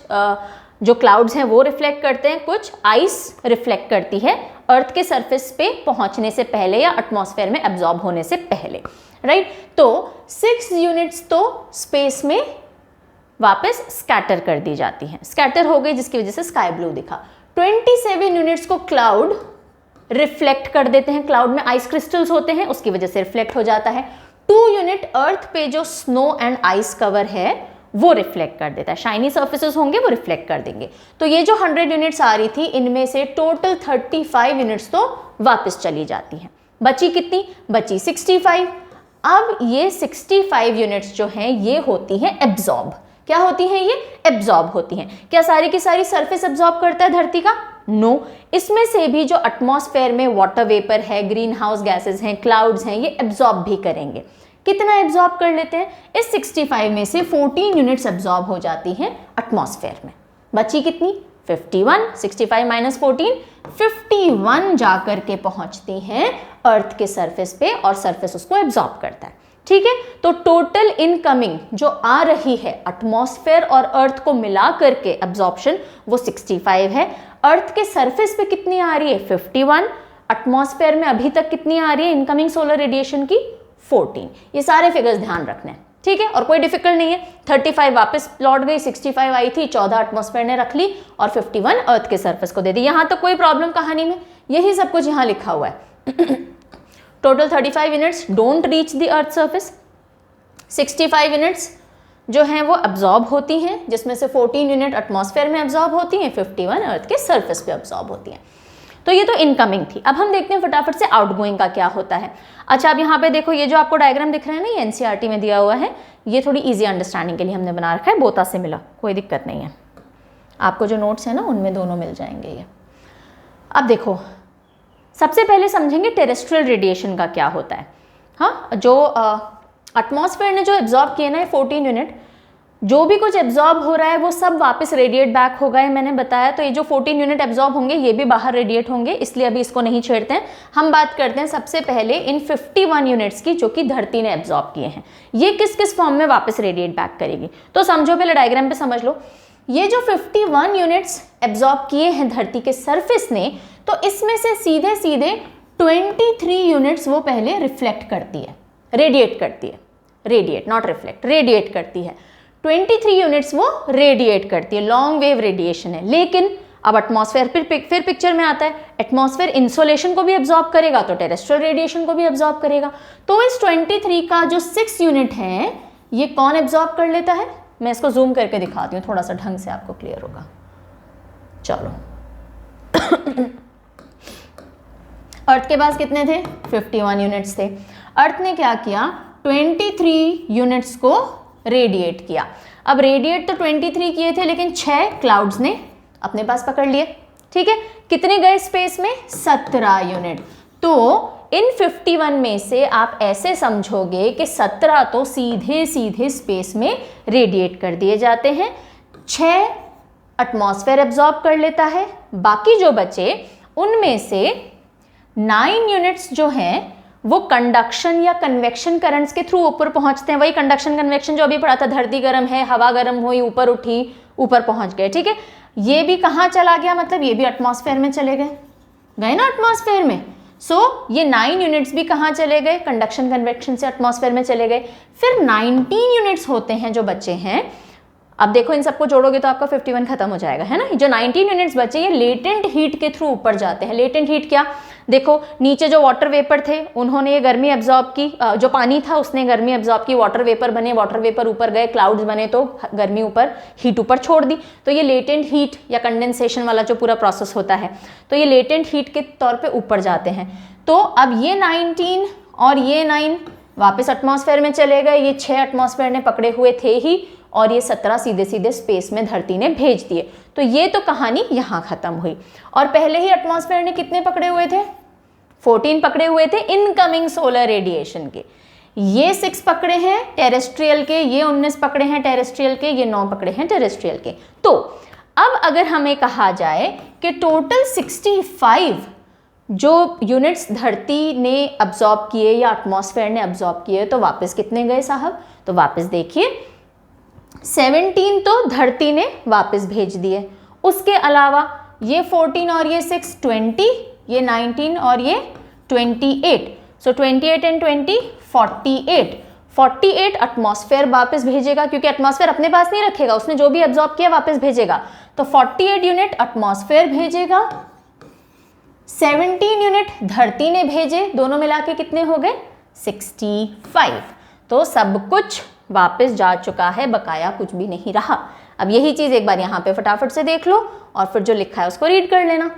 जो क्लाउड्स हैं वो रिफ्लेक्ट करते हैं, कुछ आइस रिफ्लेक्ट करती है अर्थ के सरफेस पे पहुंचने से पहले या एटमॉस्फेयर में एब्जॉर्ब होने से पहले, राइट। तो 6 यूनिट्स तो स्पेस में वापस स्कैटर कर दी जाती हैं, स्कैटर हो गई, जिसकी वजह से स्काई ब्लू दिखा। 27 यूनिट्स को क्लाउड रिफ्लेक्ट कर देते हैं, क्लाउड में आइस क्रिस्टल्स होते हैं, उसकी वजह से रिफ्लेक्ट हो जाता है। 2 यूनिट अर्थ पे जो स्नो एंड आइस कवर है वो रिफ्लेक्ट कर देता है, शाइनी सर्फेसेस होंगे वो रिफ्लेक्ट कर देंगे। तो ये जो 100 यूनिट्स आ रही थी, इनमें से टोटल 35 यूनिट्स तो वापस चली जाती हैं। बची कितनी? बची 65। अब ये 65 यूनिट्स जो हैं ये होती हैं एब्जॉर्ब। क्या होती हैं ये? एब्जॉर्ब होती हैं। क्या सारी की सारी सरफेस एब्जॉर्ब करता है धरती का? नो। इसमें से भी जो एटमॉस्फेयर में वाटर वेपर है, ग्रीन हाउस गैसेज हैं, क्लाउड्स हैं, ये एब्जॉर्ब भी करेंगे। कितना एब्जॉर्ब कर लेते हैं? इस 65 में से 14 यूनिट्स एब्जॉर्ब हो जाती हैं एटमॉस्फेयर में। बची कितनी? 51। 65 माइनस 14, 51 जाकर के पहुंचती हैं अर्थ के सरफेस पे और सरफेस उसको एब्जॉर्ब करता है। ठीक है, तो टोटल इनकमिंग जो आ रही है एटमॉस्फेयर और अर्थ को मिला करके एब्जॉर्प्शन, वो 65 है। अर्थ के सरफेस पे कितनी आ रही है? 51। एटमॉस्फेयर में अभी तक कितनी आ रही है इनकमिंग सोलर रेडिएशन की? 14। ये सारे फिगर्स ध्यान रखने हैं, ठीक है, और कोई डिफिकल्ट नहीं है। 35 वापस लौट गई, 65 आई थी, 14 एटमॉस्फेयर ने रख ली और 51 अर्थ के सरफेस को दे दी। यहाँ तो कोई प्रॉब्लम कहानी में, यही सब कुछ यहाँ लिखा हुआ है। Total 35 units don't reach the earth surface, 65 units जो हैं वो अब्जॉर्ब होती हैं, जिसमें से 14 यूनिट एटमॉस्फेयर में अब्जॉर्ब होती हैं, 51 अर्थ के सरफेस पे अब्जॉर्ब होती हैं। तो ये तो इनकमिंग थी। अब हम देखते हैं फटाफट से आउटगोइंग का क्या होता है। अच्छा, अब यहाँ पे देखो, ये जो आपको डायग्राम दिख रहा है ना, ये एनसीईआरटी में दिया हुआ है, ये थोड़ी इजी अंडरस्टैंडिंग के लिए हमने बना रखा है, बोता से मिला, कोई दिक्कत नहीं है, आपको जो नोट्स है ना उनमें दोनों मिल जाएंगे ये। अब देखो, सबसे पहले समझेंगे टेरेस्ट्रियल रेडिएशन का क्या होता है। हाँ, जो एटमॉस्फेयर ने जो एब्जॉर्ब किए ना 14 यूनिट, जो भी कुछ एब्जॉर्ब हो रहा है वो सब वापस रेडिएट बैक होगा, है मैंने बताया। तो ये जो 14 यूनिट एब्जॉर्ब होंगे ये भी बाहर रेडिएट होंगे, इसलिए अभी इसको नहीं छेड़ते हैं। हम बात करते हैं सबसे पहले इन 51 यूनिट्स की जो कि धरती ने एब्जॉर्ब किए हैं, ये किस किस फॉर्म में वापस रेडिएट बैक करेगी। तो समझो, पहले डायग्राम पे समझ लो। ये जो 51 यूनिट्स एब्जॉर्ब किए हैं धरती के सरफेस ने, तो इसमें से सीधे सीधे 23 यूनिट्स वो पहले रिफ्लेक्ट करती है, रेडिएट करती है, रेडिएट नॉट रिफ्लेक्ट, रेडिएट करती है। 23 यूनिट्स वो रेडिएट करती है, लॉन्ग वेव रेडिएशन है। लेकिन अब एटमॉस्फेयर फिर पिक्चर में आता है। एटमॉस्फेयर इंसोलेशन को भी एब्जॉर्ब करेगा तो टेरेस्ट्रियल रेडिएशन को भी एब्जॉर्ब करेगा। तो इस 23 का जो 6 यूनिट है ये कौन एब्जॉर्ब कर लेता है? मैं इसको जूम करके दिखाती हूँ, थोड़ा सा ढंग से आपको क्लियर होगा। चलो अर्थ के पास कितने थे? 51 यूनिट्स थे। अर्थ ने क्या किया? 23 यूनिट्स को रेडिएट किया। अब रेडिएट तो 23 किए थे, लेकिन 6 क्लाउड्स ने अपने पास पकड़ लिए, ठीक है। कितने गए स्पेस में? 17 यूनिट। तो इन 51 में से आप ऐसे समझोगे कि 17 तो सीधे सीधे स्पेस में रेडिएट कर दिए जाते हैं, 6 एटमॉस्फेयर एब्जॉर्ब कर लेता है, बाकी जो बचे उनमें से 9 यूनिट्स जो हैं वो कंडक्शन या कन्वेक्शन करंट्स के थ्रू ऊपर पहुंचते हैं। वही कंडक्शन कन्वेक्शन जो अभी पढ़ा था, धरती गर्म है, हवा गर्म हुई, ऊपर उठी, ऊपर पहुंच गए, ठीक है। ये भी कहाँ चला गया? मतलब ये भी एटमॉस्फेयर में चले गए, गए ना एटमॉस्फेयर में। सो ये 9 यूनिट्स भी कहाँ चले गए? कंडक्शन कन्वेक्शन से एटमॉस्फेयर में चले गए। फिर 19 यूनिट्स होते हैं जो बचे हैं। अब देखो, इन सबको जोड़ोगे तो आपका 51 खत्म हो जाएगा, है ना। जो 19 यूनिट्स बचे ये लेटेंट हीट के थ्रू ऊपर जाते हैं। लेटेंट हीट क्या? देखो, नीचे जो वाटर वेपर थे उन्होंने ये गर्मी एब्जॉर्ब की, जो पानी था उसने गर्मी एब्जॉर्ब की, वाटर वेपर बने, वाटर वेपर ऊपर गए, क्लाउड्स बने तो गर्मी ऊपर, हीट ऊपर छोड़ दी। तो ये लेटेंट हीट या कंडेंसेशन वाला जो पूरा प्रोसेस होता है, तो ये लेटेंट हीट के तौर पे ऊपर जाते हैं। तो अब ये 19 और ये 9 वापस एटमॉस्फेयर में चले गए। ये 6 एटमॉस्फेयर ने पकड़े हुए थे ही, और ये 17 सीधे सीधे स्पेस में धरती ने भेज दिए। तो ये तो कहानी यहाँ खत्म हुई। और पहले ही एटमॉस्फेयर ने कितने पकड़े हुए थे? 14 पकड़े हुए थे इनकमिंग सोलर रेडिएशन के। ये 6 पकड़े हैं टेरेस्ट्रियल के, ये 19 पकड़े हैं टेरेस्ट्रियल के, ये 9 पकड़े हैं टेरेस्ट्रियल के। तो अब अगर हमें कहा जाए कि टोटल 65 जो यूनिट्स धरती ने अब्जॉर्ब किए या एटमॉस्फेयर ने अब्जॉर्ब किए, तो वापस कितने गए साहब? तो वापस देखिए, 17 तो धरती ने वापस भेज दिए। उसके अलावा ये 14 और ये 6 20, ये 19 और ये 28। सो 28 एंड 20 48 एटमॉस्फेयर वापस भेजेगा, क्योंकि एटमॉस्फेयर अपने पास नहीं रखेगा, उसने जो भी एब्जॉर्ब किया वापस भेजेगा। तो 48 यूनिट एटमॉस्फेयर भेजेगा, 17 यूनिट धरती ने भेजे, दोनों मिला के कितने हो गए? 65। तो सब कुछ वापस जा चुका है, बकाया कुछ भी नहीं रहा। अब यही चीज़ एक बार यहाँ पे फटाफट से देख लो और फिर जो लिखा है उसको रीड कर लेना।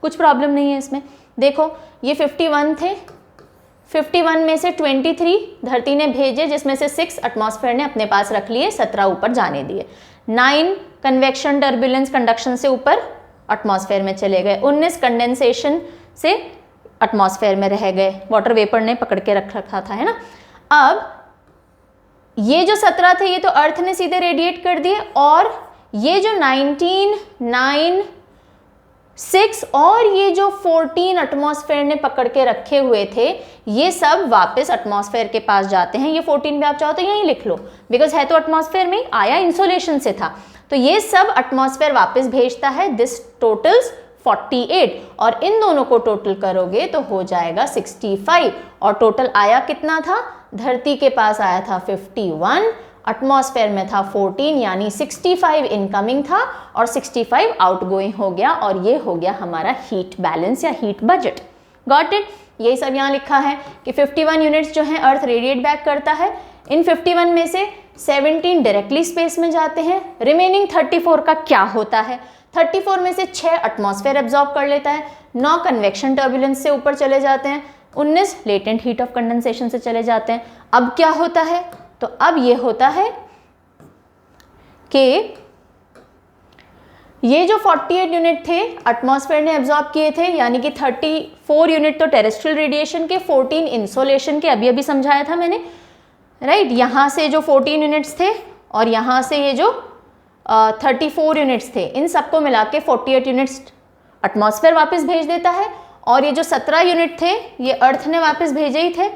कुछ प्रॉब्लम नहीं है इसमें। देखो, ये 51 थे, 51 में से 23 धरती ने भेजे, जिसमें से 6 एटमॉस्फेयर ने अपने पास रख लिए, 17 ऊपर जाने दिए, 9 कन्वेक्शन टर्बुलेंस कंडक्शन से ऊपर एटमॉस्फेयर में चले गए, 19 कंडेंसेशन से एटमॉस्फेयर में रह गए, वाटर वेपर ने पकड़ के रखा था, है ना। अब ये जो 17 थे ये तो अर्थ ने सीधे रेडिएट कर दिए, और ये जो 19, 9, 6 और ये जो 14 एटमॉस्फेयर ने पकड़ के रखे हुए थे, ये सब वापस एटमॉस्फेयर के पास जाते हैं। ये 14 भी आप चाहो तो यहीं लिख लो, बिकॉज है तो एटमॉस्फेयर में, आया इंसोलेशन से था। तो ये सब एटमॉस्फेयर वापस भेजता है। दिस टोटल्स 48 और इन दोनों को टोटल करोगे तो हो जाएगा 65 और टोटल आया कितना था, धरती के पास आया था 51, एटमॉस्फेयर में था 14, यानी 65 इनकमिंग था और 65 आउटगोइंग हो गया और ये हो गया हमारा हीट बैलेंस या हीट बजट। Got it? यही सब यहाँ लिखा है कि 51 यूनिट्स जो है अर्थ रेडिएट बैक करता है, इन 51 में से 17 डायरेक्टली स्पेस में जाते हैं, रिमेनिंग 34 का क्या होता है, 34 में से 6 एटमॉस्फेयर एब्जॉर्ब कर लेता है, 9 कन्वेक्शन टर्बुलेंस से ऊपर चले जाते हैं, 19 लेटेंट हीट ऑफ कंडेंसेशन से चले जाते हैं। अब क्या होता है, तो अब ये होता है कि ये जो 48 यूनिट थे एटमॉस्फेयर ने एब्जॉर्ब किए थे, यानी कि 34 यूनिट तो टेरेस्ट्रियल रेडिएशन के, 14 इंसोलेशन के, अभी अभी समझाया था मैंने, राइट। यहाँ से जो 14 यूनिट्स थे और यहाँ से ये जो 34 यूनिट्स थे, इन सबको मिला के 48 यूनिट्स एटमॉस्फेयर वापस भेज देता है और ये जो 17 यूनिट थे ये अर्थ ने वापस भेजे ही थे।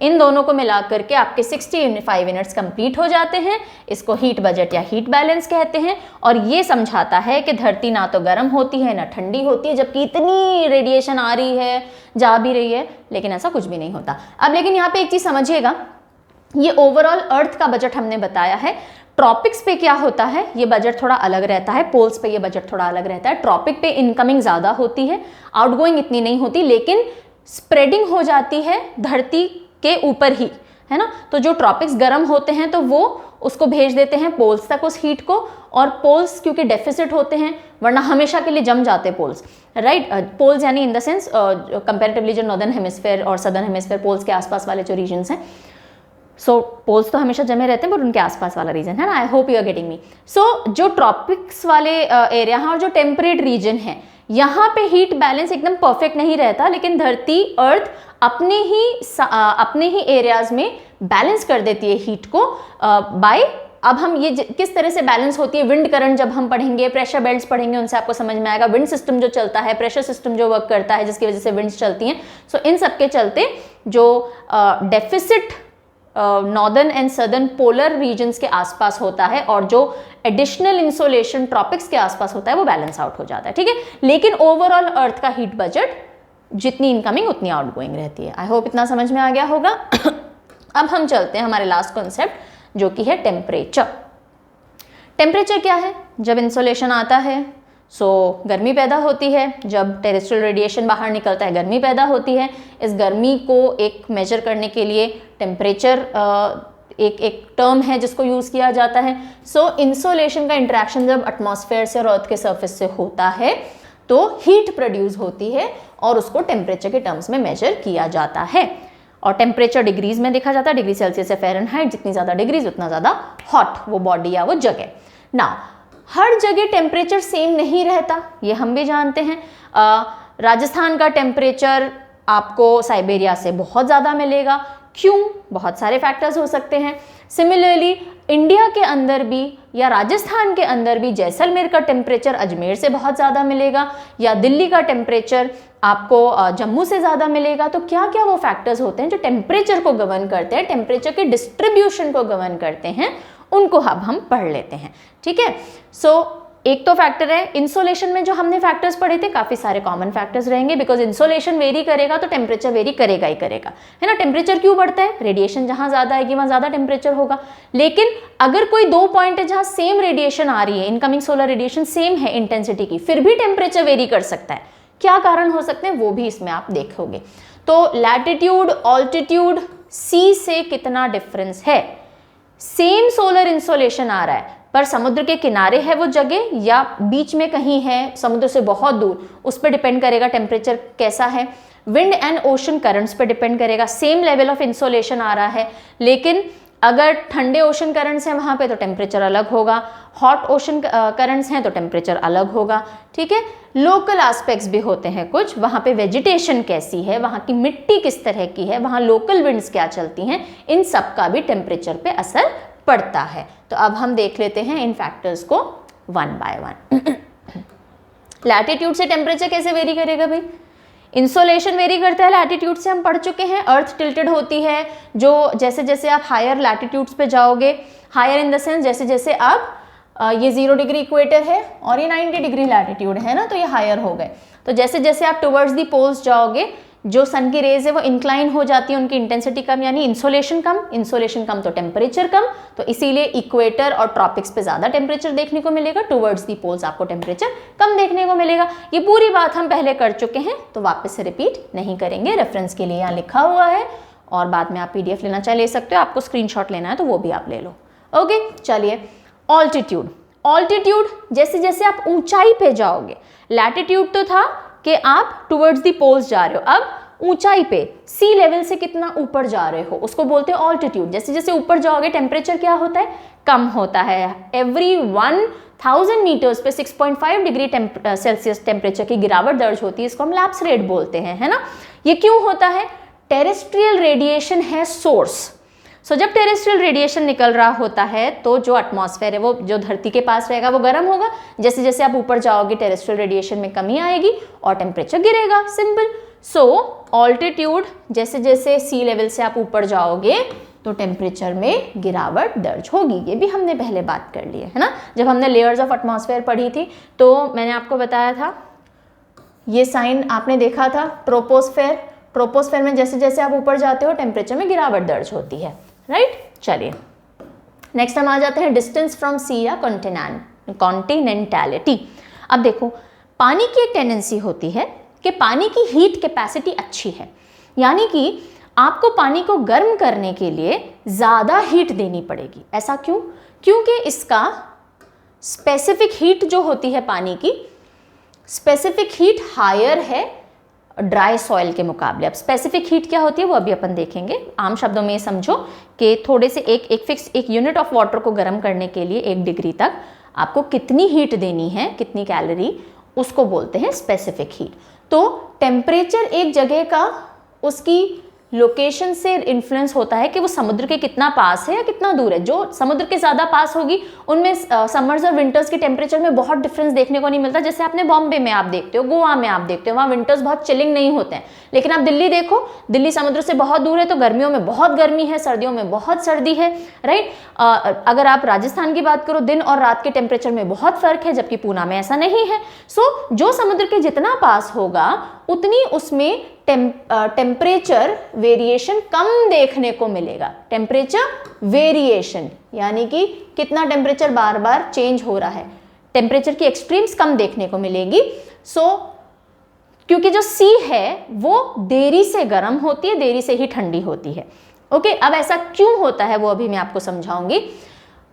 इन दोनों को मिला करके आपके 65 यूनिट्स कंप्लीट हो जाते हैं। इसको हीट बजट या हीट बैलेंस कहते हैं और ये समझाता है कि धरती ना तो गर्म होती है ना ठंडी होती है, जबकि इतनी रेडिएशन आ रही है, जा भी रही है, लेकिन ऐसा कुछ भी नहीं होता। अब लेकिन यहाँ पे एक चीज़ समझिएगा, ये ओवरऑल अर्थ का बजट हमने बताया है। ट्रॉपिक्स पे क्या होता है, ये बजट थोड़ा अलग रहता है, पोल्स पे ये बजट थोड़ा अलग रहता है। ट्रॉपिक पे इनकमिंग ज़्यादा होती है, आउटगोइंग इतनी नहीं होती, लेकिन स्प्रेडिंग हो जाती है धरती के ऊपर ही, है ना। तो जो ट्रॉपिक्स गर्म होते हैं तो वो उसको भेज देते हैं पोल्स तक उस हीट को, और पोल्स क्योंकि डेफिसिट होते हैं, वरना हमेशा के लिए जम जाते पोल्स, राइट। पोल्स यानी इन द सेंस कंपैरेटिवली जो नॉर्दर्न हेमिस्फेयर और सदर्न हेमिस्फेयर, पोल्स के आसपास वाले जो रीजन्स हैं, सो पोल्स तो हमेशा जमे रहते हैं पर उनके आसपास वाला रीजन है ना। I hope you are getting me. So जो ट्रॉपिक्स वाले एरिया हैं और जो टेम्परेट रीजन है, यहाँ पे हीट बैलेंस एकदम परफेक्ट नहीं रहता, लेकिन धरती अर्थ अपने ही एरियाज में बैलेंस कर देती है हीट को बाय, अब हम ये किस तरह से बैलेंस होती है, विंड करंट जब हम पढ़ेंगे, प्रेशर बेल्ट्स पढ़ेंगे, उनसे आपको समझ में आएगा। विंड सिस्टम जो चलता है, प्रेशर सिस्टम जो वर्क करता है, जिसकी वजह से विंड्स चलती हैं, सो इन सब के चलते जो deficit northern and southern polar regions के आसपास होता है और जो एडिशनल इंसोलेशन ट्रॉपिक्स के आसपास होता है वो बैलेंस आउट हो जाता है, ठीक है। लेकिन ओवरऑल अर्थ का हीट बजट जितनी इनकमिंग उतनी आउटगोइंग रहती है। आई होप इतना समझ में आ गया होगा। अब हम चलते हैं हमारे लास्ट कॉन्सेप्ट जो कि है टेम्परेचर। टेम्परेचर क्या है, जब इंसोलेशन आता है गर्मी पैदा होती है, जब टेरेस्ट्रियल रेडिएशन बाहर निकलता है गर्मी पैदा होती है। इस गर्मी को एक मेजर करने के लिए टेम्परेचर एक टर्म है जिसको यूज़ किया जाता है। इंसोलेशन का इंटरेक्शन जब एटमॉस्फेयर से और अर्थ के सरफेस से होता है तो हीट प्रोड्यूस होती है और उसको टेम्परेचर के टर्म्स में मेजर किया जाता है। और टेम्परेचर डिग्रीज में देखा जाता है, डिग्री सेल्सियस से फ़ारेनहाइट, जितनी ज़्यादा डिग्रीज उतना ज़्यादा हॉट वो बॉडी या वो जगह। ना हर जगह टेम्परेचर सेम नहीं रहता, ये हम भी जानते हैं। राजस्थान का टेम्परेचर आपको साइबेरिया से बहुत ज़्यादा मिलेगा, क्यों? बहुत सारे फैक्टर्स हो सकते हैं। सिमिलरली इंडिया के अंदर भी या राजस्थान के अंदर भी जैसलमेर का टेम्परेचर अजमेर से बहुत ज़्यादा मिलेगा, या दिल्ली का टेम्परेचर आपको जम्मू से ज़्यादा मिलेगा। तो क्या क्या वो फैक्टर्स होते हैं जो टेम्परेचर को गवर्न करते हैं, टेम्परेचर के डिस्ट्रीब्यूशन को गवर्न करते हैं, उनको अब हम पढ़ लेते हैं, ठीक है। एक तो फैक्टर है इंसोलेशन में, जो हमने फैक्टर्स पढ़े थे काफ़ी सारे कॉमन फैक्टर्स रहेंगे, बिकॉज इंसोलेशन वेरी करेगा तो टेम्परेचर वेरी करेगा ही करेगा, है ना। टेम्परेचर क्यों बढ़ता है? रेडिएशन जहाँ ज़्यादा आएगी वहाँ ज़्यादा टेम्परेचर होगा। लेकिन अगर कोई दो पॉइंट है जहाँ सेम रेडिएशन आ रही है, इनकमिंग सोलर रेडिएशन सेम है इंटेंसिटी की, फिर भी टेम्परेचर वेरी कर सकता है। क्या कारण हो सकते हैं वो भी इसमें आप देखोगे। तो लैटिट्यूड, ऑल्टीट्यूड, सी से कितना डिफरेंस है, सेम सोलर इंसोलेशन आ रहा है पर समुद्र के किनारे है वो जगह या बीच में कहीं है समुद्र से बहुत दूर, उस पर डिपेंड करेगा टेम्परेचर कैसा है। विंड एंड ओशन करंट्स पर डिपेंड करेगा। सेम लेवल ऑफ इंसोलेशन आ रहा है, लेकिन अगर ठंडे ओशन करंट्स हैं वहाँ पे तो टेम्परेचर अलग होगा, हॉट ओशन करंट्स हैं तो टेम्परेचर अलग होगा, ठीक है। लोकल एस्पेक्ट्स भी होते हैं कुछ, वहाँ पे वेजिटेशन कैसी है, वहाँ की मिट्टी किस तरह की है, वहाँ लोकल विंड्स क्या चलती हैं, इन सब का भी टेम्परेचर पे असर पड़ता है। तो अब हम देख लेते हैं इन फैक्टर्स को वन बाय वन। लैटिट्यूड से टेम्परेचर कैसे वेरी करेगा भाई? इंसोलेशन वेरी करता है लैटिट्यूड से, हम पढ़ चुके हैं। अर्थ टिल्टेड होती है, जो जैसे जैसे आप हायर लैटिट्यूड्स पे जाओगे, हायर इन द सेंस जैसे जैसे आप ये 0 डिग्री इक्वेटर है और ये 90 डिग्री लैटिट्यूड है ना, तो ये हायर हो गए। तो जैसे जैसे आप टुवर्ड्स दी पोल्स जाओगे, जो सन की रेज है वो इंक्लाइन हो जाती है, उनकी इंटेंसिटी कम यानी इंसोलेशन कम तो टेम्परेचर कम, तो इसीलिए इक्वेटर और ट्रॉपिक्स पे ज़्यादा टेम्परेचर देखने को मिलेगा, टुवर्ड्स दी पोल्स आपको टेम्परेचर कम देखने को मिलेगा। ये पूरी बात हम पहले कर चुके हैं, तो वापस से रिपीट नहीं करेंगे, रेफरेंस के लिए यहाँ लिखा हुआ है और बाद में आप PDF लेना चाहे ले सकते हो, आपको स्क्रीनशॉट लेना है तो वो भी आप ले लो। ओके, चलिए ऑल्टीट्यूड जैसे जैसे आप ऊंचाई पे जाओगे, लैटिट्यूड तो था कि आप टुवर्ड्स दी पोल्स जा रहे हो, अब ऊंचाई पे सी लेवल से कितना ऊपर जा रहे हो उसको बोलते हैं ऑल्टीट्यूड। जैसे जैसे ऊपर जाओगे टेम्परेचर क्या होता है, कम होता है। एवरी 1000 मीटर्स पे 6.5 डिग्री सेल्सियस टेम्परेचर की गिरावट दर्ज होती है, इसको हम लैप्स रेट बोलते हैं, है ना। ये क्यों होता है, टेरेस्ट्रियल रेडिएशन है सोर्स। सो जब टेरेस्ट्रियल रेडिएशन निकल रहा होता है तो जो एटमॉस्फेयर है वो जो धरती के पास रहेगा वो गर्म होगा, जैसे जैसे आप ऊपर जाओगे टेरेस्ट्रियल रेडिएशन में कमी आएगी और टेम्परेचर गिरेगा, सिंपल। सो ऑल्टीट्यूड जैसे जैसे सी लेवल से आप ऊपर जाओगे तो टेम्परेचर में गिरावट दर्ज होगी, ये भी हमने पहले बात कर ली है ना। जब हमने लेयर्स ऑफ एटमॉस्फेयर पढ़ी थी तो मैंने आपको बताया था, ये साइन आपने देखा था, ट्रोपोस्फेयर में जैसे जैसे आप ऊपर जाते हो टेम्परेचर में गिरावट दर्ज होती है, राइट। चलिए नेक्स्ट हम आ जाते हैं डिस्टेंस फ्रॉम सी या कॉन्टिनेंटैलिटी। अब देखो, पानी की एक टेंडेंसी होती है कि पानी की हीट कैपेसिटी अच्छी है, यानी कि आपको पानी को गर्म करने के लिए ज़्यादा हीट देनी पड़ेगी। ऐसा क्यों? क्योंकि इसका स्पेसिफिक हीट जो होती है पानी की, स्पेसिफिक हीट हायर है ड्राई सॉइल के मुकाबले। अब स्पेसिफिक हीट क्या होती है वो अभी अपन देखेंगे। आम शब्दों में ये समझो कि थोड़े से एक यूनिट ऑफ वाटर को गर्म करने के लिए 1 डिग्री तक आपको कितनी हीट देनी है, कितनी कैलोरी, उसको बोलते हैं स्पेसिफिक हीट। तो टेम्परेचर एक जगह का उसकी लोकेशन से इन्फ्लुएंस होता है कि वो समुद्र के कितना पास है या कितना दूर है। जो समुद्र के ज़्यादा पास होगी उनमें समर्स और विंटर्स के टेम्परेचर में बहुत डिफरेंस देखने को नहीं मिलता। जैसे आपने बॉम्बे में आप देखते हो, गोवा में आप देखते हो, वहाँ विंटर्स बहुत चिलिंग नहीं होते हैं। लेकिन आप दिल्ली देखो, दिल्ली समुद्र से बहुत दूर है तो गर्मियों में बहुत गर्मी है, सर्दियों में बहुत सर्दी है, राइट। अगर आप राजस्थान की बात करो, दिन और रात के टेम्परेचर में बहुत फर्क है, जबकि पूना में ऐसा नहीं है। सो जो समुद्र के जितना पास होगा उतनी उसमें टेम्परेचर वेरिएशन कम देखने को मिलेगा। टेम्परेचर वेरिएशन यानी कि कितना टेम्परेचर बार बार चेंज हो रहा है, टेम्परेचर की एक्सट्रीम्स कम देखने को मिलेगी। क्योंकि जो सी है वो देरी से गर्म होती है, देरी से ही ठंडी होती है। ओके, अब ऐसा क्यों होता है वो अभी मैं आपको समझाऊंगी।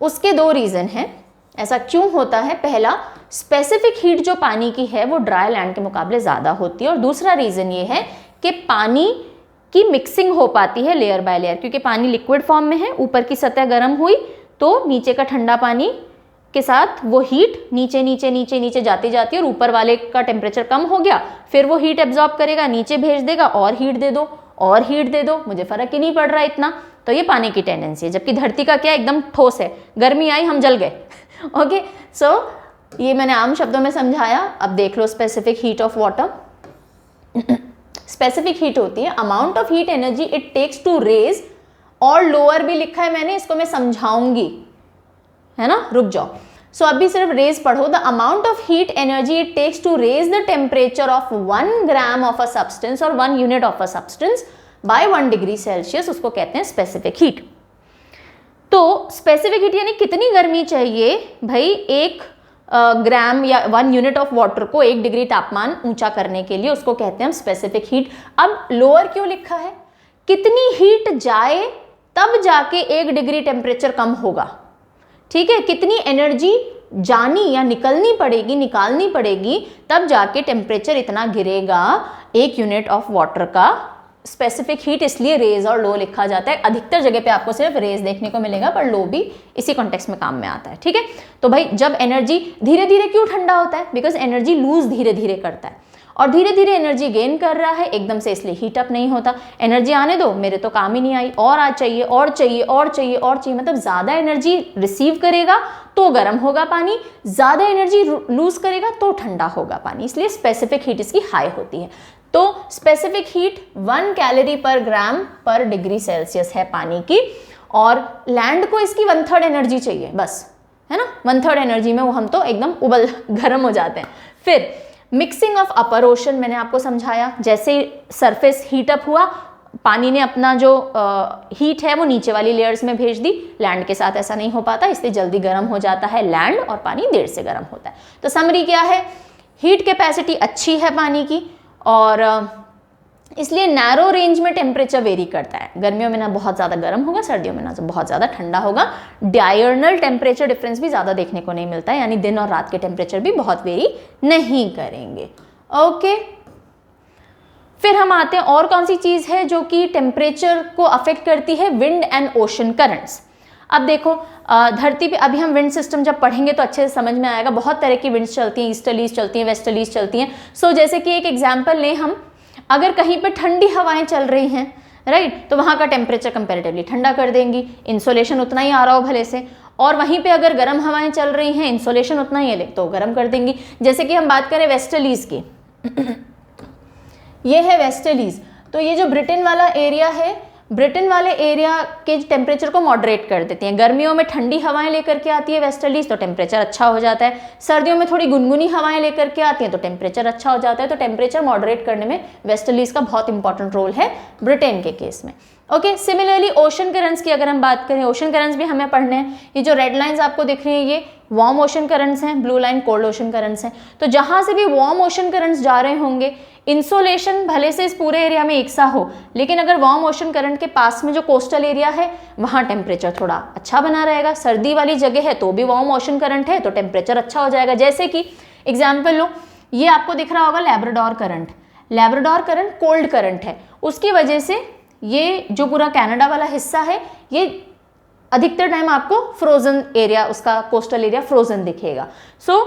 उसके 2 रीजन हैं ऐसा क्यों होता है। पहला, स्पेसिफिक हीट जो पानी की है वो ड्राई लैंड के मुकाबले ज़्यादा होती है, और दूसरा रीज़न ये है कि पानी की मिक्सिंग हो पाती है लेयर बाय लेयर, क्योंकि पानी लिक्विड फॉर्म में है, ऊपर की सतह गर्म हुई तो नीचे का ठंडा पानी के साथ वो हीट नीचे नीचे नीचे नीचे जाती जाती है, और ऊपर वाले का टेम्परेचर कम हो गया, फिर वो हीट एब्जॉर्ब करेगा, नीचे भेज देगा, और हीट दे दो और हीट दे दो, मुझे फ़र्क ही नहीं पड़ रहा इतना। तो ये पानी की टेंडेंसी है, जबकि धरती का क्या एकदम ठोस है, गर्मी आई हम जल गए। ओके, सो ये मैंने आम शब्दों में समझाया। अब देख लो specific heat of water. Specific heat होती है amount of heat energy it takes to raise, और लोअर भी लिखा है मैंने, इसको मैं समझाऊंगी, है ना, रुक जाओ। सो अभी सिर्फ रेज पढ़ो। The amount of heat energy it takes to raise the temperature of 1 gram of a substance और 1 unit of a substance by 1 degree Celsius, उसको कहते हैं स्पेसिफिक हीट। तो स्पेसिफिक हीट यानी कितनी गर्मी चाहिए भाई 1 ग्राम या 1 यूनिट ऑफ वाटर को 1 डिग्री तापमान ऊंचा करने के लिए, उसको कहते हैं हम स्पेसिफिक हीट। अब लोअर क्यों लिखा है? कितनी हीट जाए तब जाके 1 डिग्री टेम्परेचर कम होगा, ठीक है। कितनी एनर्जी जानी या निकालनी पड़ेगी तब जाके टेम्परेचर इतना गिरेगा 1 यूनिट ऑफ वाटर का। स्पेसिफिक हीट इसलिए रेज और लो लिखा जाता है। अधिकतर जगह पे आपको सिर्फ रेज देखने को मिलेगा, पर लो भी इसी कॉन्टेक्स्ट में काम में आता है, ठीक है। तो भाई जब एनर्जी धीरे धीरे क्यों ठंडा होता है? बिकॉज एनर्जी लूज धीरे धीरे करता है, और धीरे धीरे एनर्जी गेन कर रहा है एकदम से, इसलिए हीट अप नहीं होता। एनर्जी आने दो, मेरे तो काम ही नहीं आई, और आज चाहिए और चाहिए और चाहिए और चाहिए, मतलब ज़्यादा एनर्जी रिसीव करेगा तो गर्म होगा पानी, ज़्यादा एनर्जी लूज करेगा तो ठंडा होगा पानी, इसलिए स्पेसिफिक हीट इसकी हाई होती है। तो स्पेसिफिक हीट 1 कैलोरी पर ग्राम पर डिग्री सेल्सियस है पानी की, और लैंड को इसकी 1/3 एनर्जी चाहिए बस, है ना, 1/3 एनर्जी में वो हम तो एकदम उबल गर्म हो जाते हैं। फिर मिक्सिंग ऑफ अपर ओशन मैंने आपको समझाया, जैसे सरफेस हीट अप हुआ, पानी ने अपना जो हीट है वो नीचे वाली लेयर्स में भेज दी। लैंड के साथ ऐसा नहीं हो पाता, इसलिए जल्दी गर्म हो जाता है लैंड, और पानी देर से गर्म होता है। तो समरी क्या है, हीट कैपेसिटी अच्छी है पानी की, और इसलिए नैरो रेंज में टेम्परेचर वेरी करता है। गर्मियों में ना बहुत ज़्यादा गर्म होगा, सर्दियों में ना तो बहुत ज़्यादा ठंडा होगा। डायर्नल टेम्परेचर डिफरेंस भी ज़्यादा देखने को नहीं मिलता है, यानी दिन और रात के टेम्परेचर भी बहुत वेरी नहीं करेंगे। ओके, फिर हम आते हैं और कौन सी चीज़ है जो कि टेम्परेचर को अफेक्ट करती है, विंड एंड ओशन करंट्स। अब देखो धरती पे अभी हम विंड सिस्टम जब पढ़ेंगे तो अच्छे से समझ में आएगा, बहुत तरह की विंड्स चलती हैं, ईस्टर्लीज चलती हैं, वेस्टर्लीज चलती हैं। सो जैसे कि एक एग्जाम्पल लें हम, अगर कहीं पे ठंडी हवाएं चल रही हैं, राइट, तो वहाँ का टेम्परेचर कंपेरेटिवली ठंडा कर देंगी, इंसोलेशन उतना ही आ रहा हो भले से। और वहीं पे अगर गर्म हवाएं चल रही हैं, इंसोलेशन उतना ही है तो गर्म कर देंगी। जैसे कि हम बात करें वेस्टर्लीज की, ये है वेस्टर्लीज, तो ये जो ब्रिटेन वाला एरिया है, ब्रिटेन वाले एरिया के टेम्परेचर को मॉडरेट कर देती हैं। गर्मियों में ठंडी हवाएं लेकर के आती है वेस्टर्लीज, तो टेम्परेचर अच्छा हो जाता है। सर्दियों में थोड़ी गुनगुनी हवाएं लेकर के आती हैं तो टेम्परेचर अच्छा हो जाता है। तो टेम्परेचर मॉडरेट करने में वेस्टर्लीज का बहुत इंपॉर्टेंट रोल है ब्रिटेन के केस में। ओके, सिमिलरली ओशन करंट्स की अगर हम बात करें, ओशन करंट्स भी हमें पढ़ने हैं। ये जो रेड लाइंस आपको दिख रही हैं ये वार्म ओशन करंट्स हैं, blue line cold ocean currents हैं। तो जहाँ से भी वार्म ओशन करंट्स जा रहे होंगे, इंसोलेशन भले से इस पूरे एरिया में एक सा हो, लेकिन अगर वार्म ओशन करंट के पास में जो कोस्टल एरिया है वहाँ टेम्परेचर थोड़ा अच्छा बना रहेगा। सर्दी वाली जगह है तो भी वार्म ओशन करंट है तो टेम्परेचर अच्छा हो जाएगा। जैसे कि एग्जाम्पल लो, ये आपको दिख रहा होगा Labrador current. Labrador current cold current है, उसकी वजह से ये जो पूरा कनाडा वाला हिस्सा है ये अधिकतर टाइम आपको फ्रोजन एरिया, उसका कोस्टल एरिया फ्रोजन दिखेगा। सो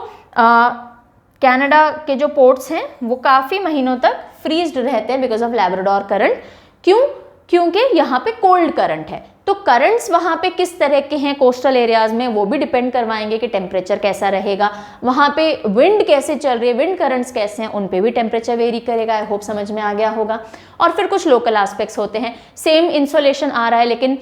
कनाडा के जो पोर्ट्स हैं वो काफ़ी महीनों तक फ्रीज्ड रहते हैं बिकॉज ऑफ लैब्राडोर करंट। क्यों? क्योंकि यहाँ पे कोल्ड करंट है। तो करंट्स वहाँ पे किस तरह के हैं कोस्टल एरियाज में वो भी डिपेंड करवाएंगे कि टेम्परेचर कैसा रहेगा, वहाँ पे विंड कैसे चल रही है, विंड करंट्स कैसे हैं, उन पे भी टेम्परेचर वेरी करेगा। आई होप समझ में आ गया होगा। और फिर कुछ लोकल एस्पेक्ट्स होते हैं, सेम इंसोलेशन आ रहा है लेकिन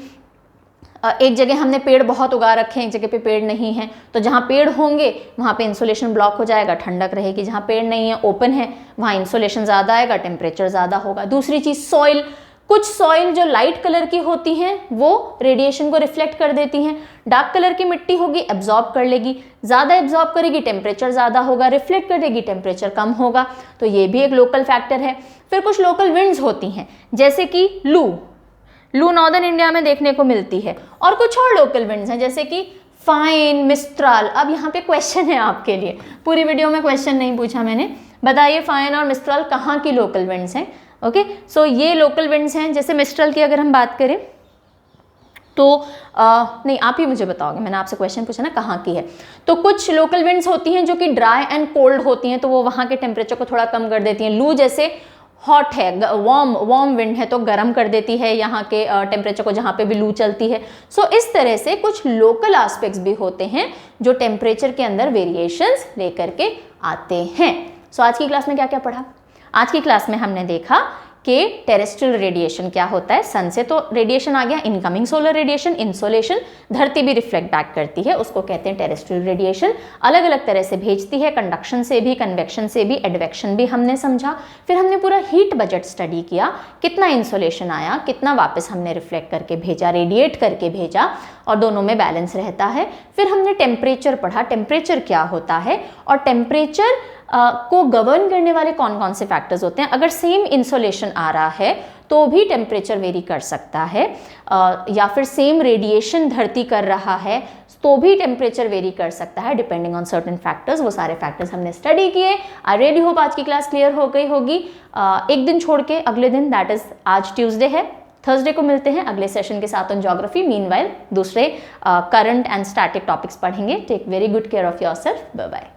एक जगह हमने पेड़ बहुत उगा रखे हैं, एक जगह पे पेड़ नहीं है, तो जहाँ पेड़ होंगे वहाँ पे इंसोलेशन ब्लॉक हो जाएगा, ठंडक रहेगी। जहाँ पेड़ नहीं है, ओपन है, वहाँ इंसोलेशन ज़्यादा आएगा, टेम्परेचर ज़्यादा होगा। दूसरी चीज़ सॉइल, कुछ सॉइल जो लाइट कलर की होती हैं वो रेडिएशन को रिफ्लेक्ट कर देती हैं। डार्क कलर की मिट्टी होगी एब्जॉर्ब कर लेगी, ज़्यादा एब्जॉर्ब करेगी, टेम्परेचर ज़्यादा होगा, रिफ्लेक्ट कर देगी, टेम्परेचर कम होगा। तो ये भी एक लोकल फैक्टर है। फिर कुछ लोकल विंड्स होती हैं जैसे कि लू नॉर्दर्न इंडिया में देखने को मिलती है, और कुछ और लोकल विंड्स हैं जैसे कि फाइन, मिस्ट्राल। अब यहाँ पे क्वेश्चन है आपके लिए, पूरी वीडियो में क्वेश्चन नहीं पूछा मैंने, बताइए फाइन और मिस्ट्राल कहाँ की लोकल विंड्स हैं। ओके, सो ये लोकल विंड्स हैं। जैसे मिस्ट्राल की अगर हम बात करें तो नहीं, आप ही मुझे बताओगे, मैंने आपसे क्वेश्चन पूछा ना कहाँ की है। तो कुछ लोकल विंड्स होती हैं जो कि ड्राई एंड कोल्ड होती हैं, तो वो वहाँ के टेम्परेचर को थोड़ा कम कर देती हैं। लू जैसे हॉट है, वार्म विंड है तो गर्म कर देती है यहाँ के टेम्परेचर को जहाँ पे भी लू चलती है। सो इस तरह से कुछ लोकल एस्पेक्ट्स भी होते हैं जो टेम्परेचर के अंदर वेरिएशंस लेकर के आते हैं। सो आज की क्लास में क्या क्या पढ़ा? आज की क्लास में हमने देखा कि टेरेस्ट्रियल रेडिएशन क्या होता है। सन से तो रेडिएशन आ गया, इनकमिंग सोलर रेडिएशन, इंसोलेशन, धरती भी रिफ्लेक्ट बैक करती है, उसको कहते हैं टेरेस्ट्रियल रेडिएशन। अलग अलग तरह से भेजती है, कंडक्शन से भी, कन्वेक्शन से भी, एडवेक्शन भी हमने समझा। फिर हमने पूरा हीट बजट स्टडी किया, कितना इंसोलेशन आया, कितना वापस हमने रिफ्लेक्ट करके भेजा, रेडिएट करके भेजा, और दोनों में बैलेंस रहता है। फिर हमने टेम्परेचर पढ़ा, टेम्परेचर क्या होता है और टेम्परेचर को गवर्न करने वाले कौन कौन से फैक्टर्स होते हैं। अगर सेम इंसोलेशन आ रहा है तो भी टेम्परेचर वेरी कर सकता है, या फिर सेम रेडिएशन धरती कर रहा है तो भी टेम्परेचर वेरी कर सकता है डिपेंडिंग ऑन सर्टेन फैक्टर्स। वो सारे फैक्टर्स हमने स्टडी किए। आई रियली होप आज की क्लास क्लियर हो गई होगी। एक दिन छोड़ के अगले दिन, दैट इज आज ट्यूसडे है, थर्सडे को मिलते हैं अगले सेशन के साथ ऑन ज्योग्राफी। मीनवाइल दूसरे करंट एंड स्टैटिक टॉपिक्स पढ़ेंगे। Take very good care of yourself. Bye bye.